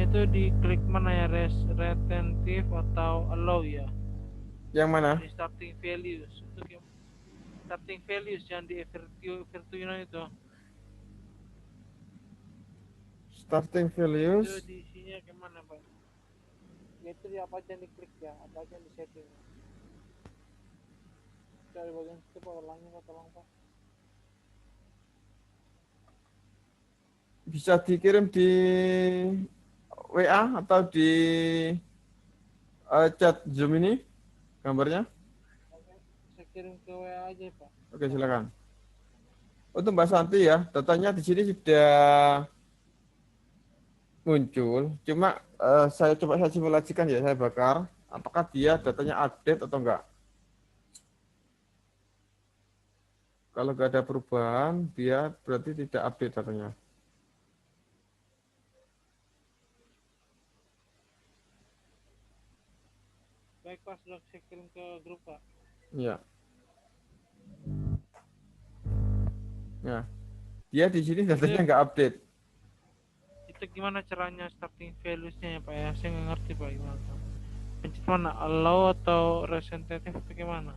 itu di klik mana ya, retentive atau allow ya? Yang mana? Di starting values untuk yang starting values yang di Virtuino itu. Starting values. Itu diisinya gimana, Pak? Ya itu di apa aja yang diklik ya, apa aja yang di setting. Dari bagian situ Pak, ulangnya Pak, tolong Pak. Bisa dikirim di WA atau di chat Zoom ini gambarnya? Oke, saya kirim ke WA aja Pak. Oke, silakan. Untuk Mbak Santi ya, datanya di sini sudah muncul. Cuma saya simulasikan ya, saya bakar. Apakah dia datanya update atau enggak? Kalau nggak ada perubahan, dia berarti tidak update datanya. Baik Pak, sudah saya kirim ke grup Pak. Iya. Nah, dia di sini datanya nggak update. Itu gimana caranya starting values-nya ya Pak ya? Saya nggak ngerti Pak gimana. Pencet mana? Allow atau representative atau gimana?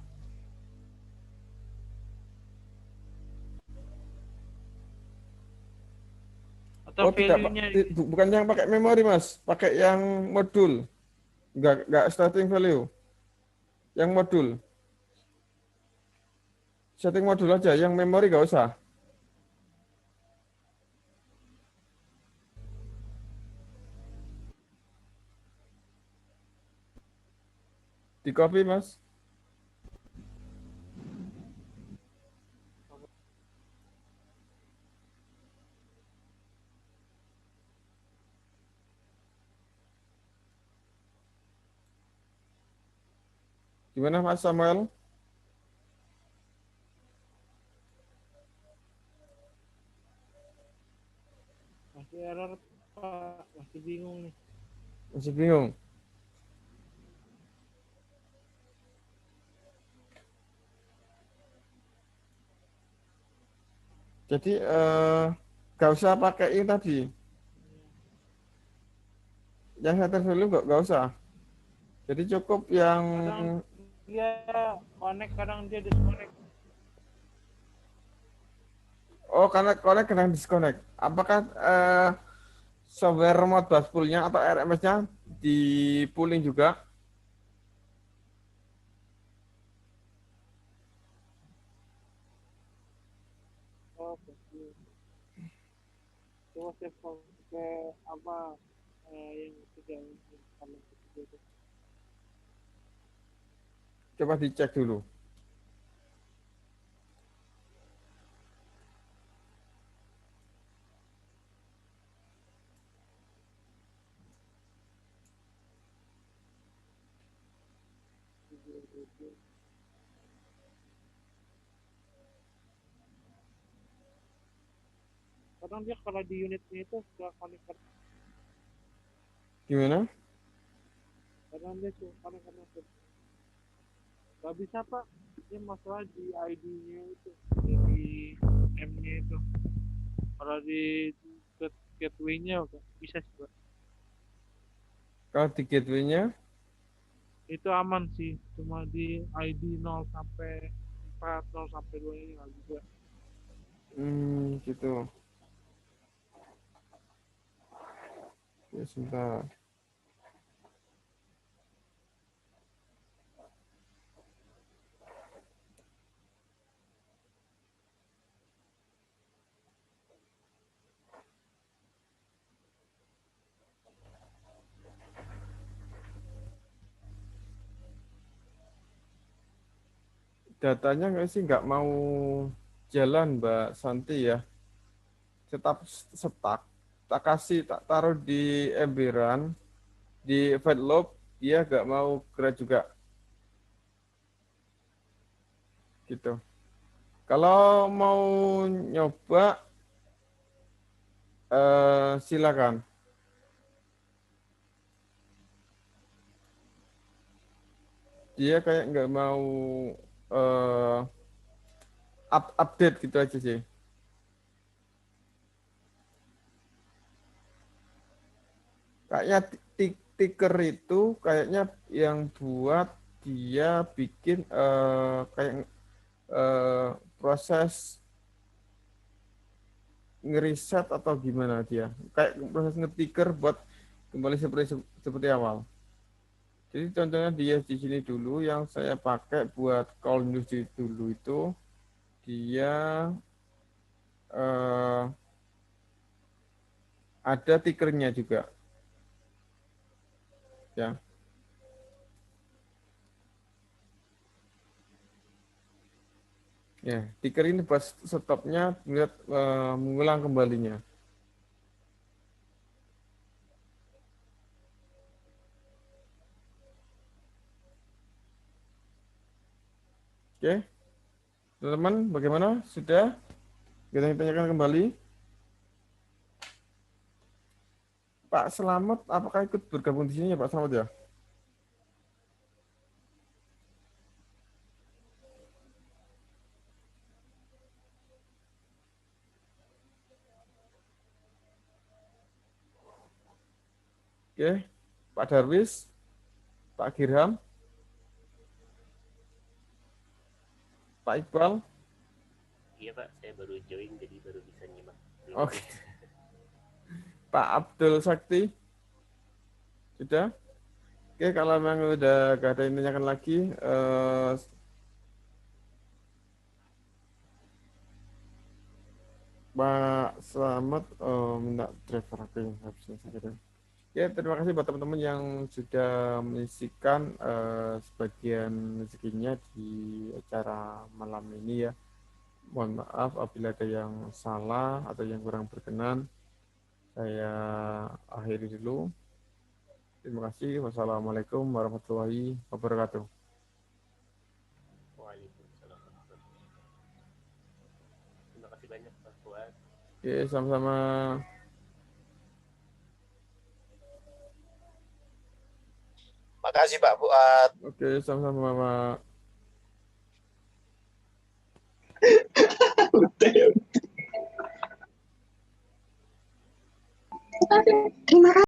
Atau Tidak, bukan yang pakai memori Mas, pakai yang modul. Nggak starting value. Yang modul. Setting modul aja, yang memori nggak usah. Di copy Mas. Gimana Mas Samuel? Masih error Pak, masih bingung nih. Masih bingung? Jadi nggak usah pakai ini tadi. Yang setting value nggak usah. Jadi cukup yang kadang dia connect, kadang dia disconnect. Oh, karena connect kena disconnect. Apakah software remote bus pool-nya atau RMS-nya di pooling juga? Oh, betul. Coba saya pakai apa yang ketiga itu. Coba dicek dulu. kadang dia kalau di unitnya itu suka connect. Gimana? Kadang dia suka connect. Gak bisa pak, ini masalah di ID-nya itu, di M-nya itu. Kalau di gateway-nya bisa sih pak. Kalau di gateway-nya Itu aman sih, cuma di ID 0 sampai 4, 0 sampai 2 ini nggak juga. Gitu. Ya, sebentar. Datanya nggak mau jalan Mbak Santi ya. Tetap stuck. Tak kasih, tak taruh di emberan, di fed loop, dia nggak mau gerak juga. Gitu. Kalau mau nyoba, silakan. Dia kayak nggak mau update gitu aja sih. Kayaknya ticker itu kayaknya yang buat dia bikin kayak proses ngeriset atau gimana dia. Kayak proses nge-ticker buat kembali seperti awal. Jadi contohnya dia di sini dulu yang saya pakai buat call news dulu itu dia ada tickernya juga. Ya. Ya, ticker ini pas stopnya melihat mengulang kembalinya. Oke, teman-teman, bagaimana? Sudah? Kita tanyakan kembali. Pak Selamat, apakah ikut bergabung di sini ya Pak Selamat ya? Oke, Pak Darwis, Pak Girham, Pak Iqbal. Iya Pak, saya baru join jadi baru bisa nyimak. Oke. Pak Abdul Sakti, sudah? Oke, kalau memang udah gak ada yang tanyakan lagi, Pak Selamat minta driver aku yang habisnya saja. Ya, terima kasih buat teman-teman yang sudah menyisikan sebagian rezekinya di acara malam ini ya. Mohon maaf apabila ada yang salah atau yang kurang berkenan. Saya akhiri dulu. Terima kasih. Wassalamualaikum warahmatullahi wabarakatuh. Waalaikumsalam. Terima kasih banyak Pak Fuad. Oke, sama-sama. Makasih Pak Fuad. Oke, sama-sama Pak. Terima kasih.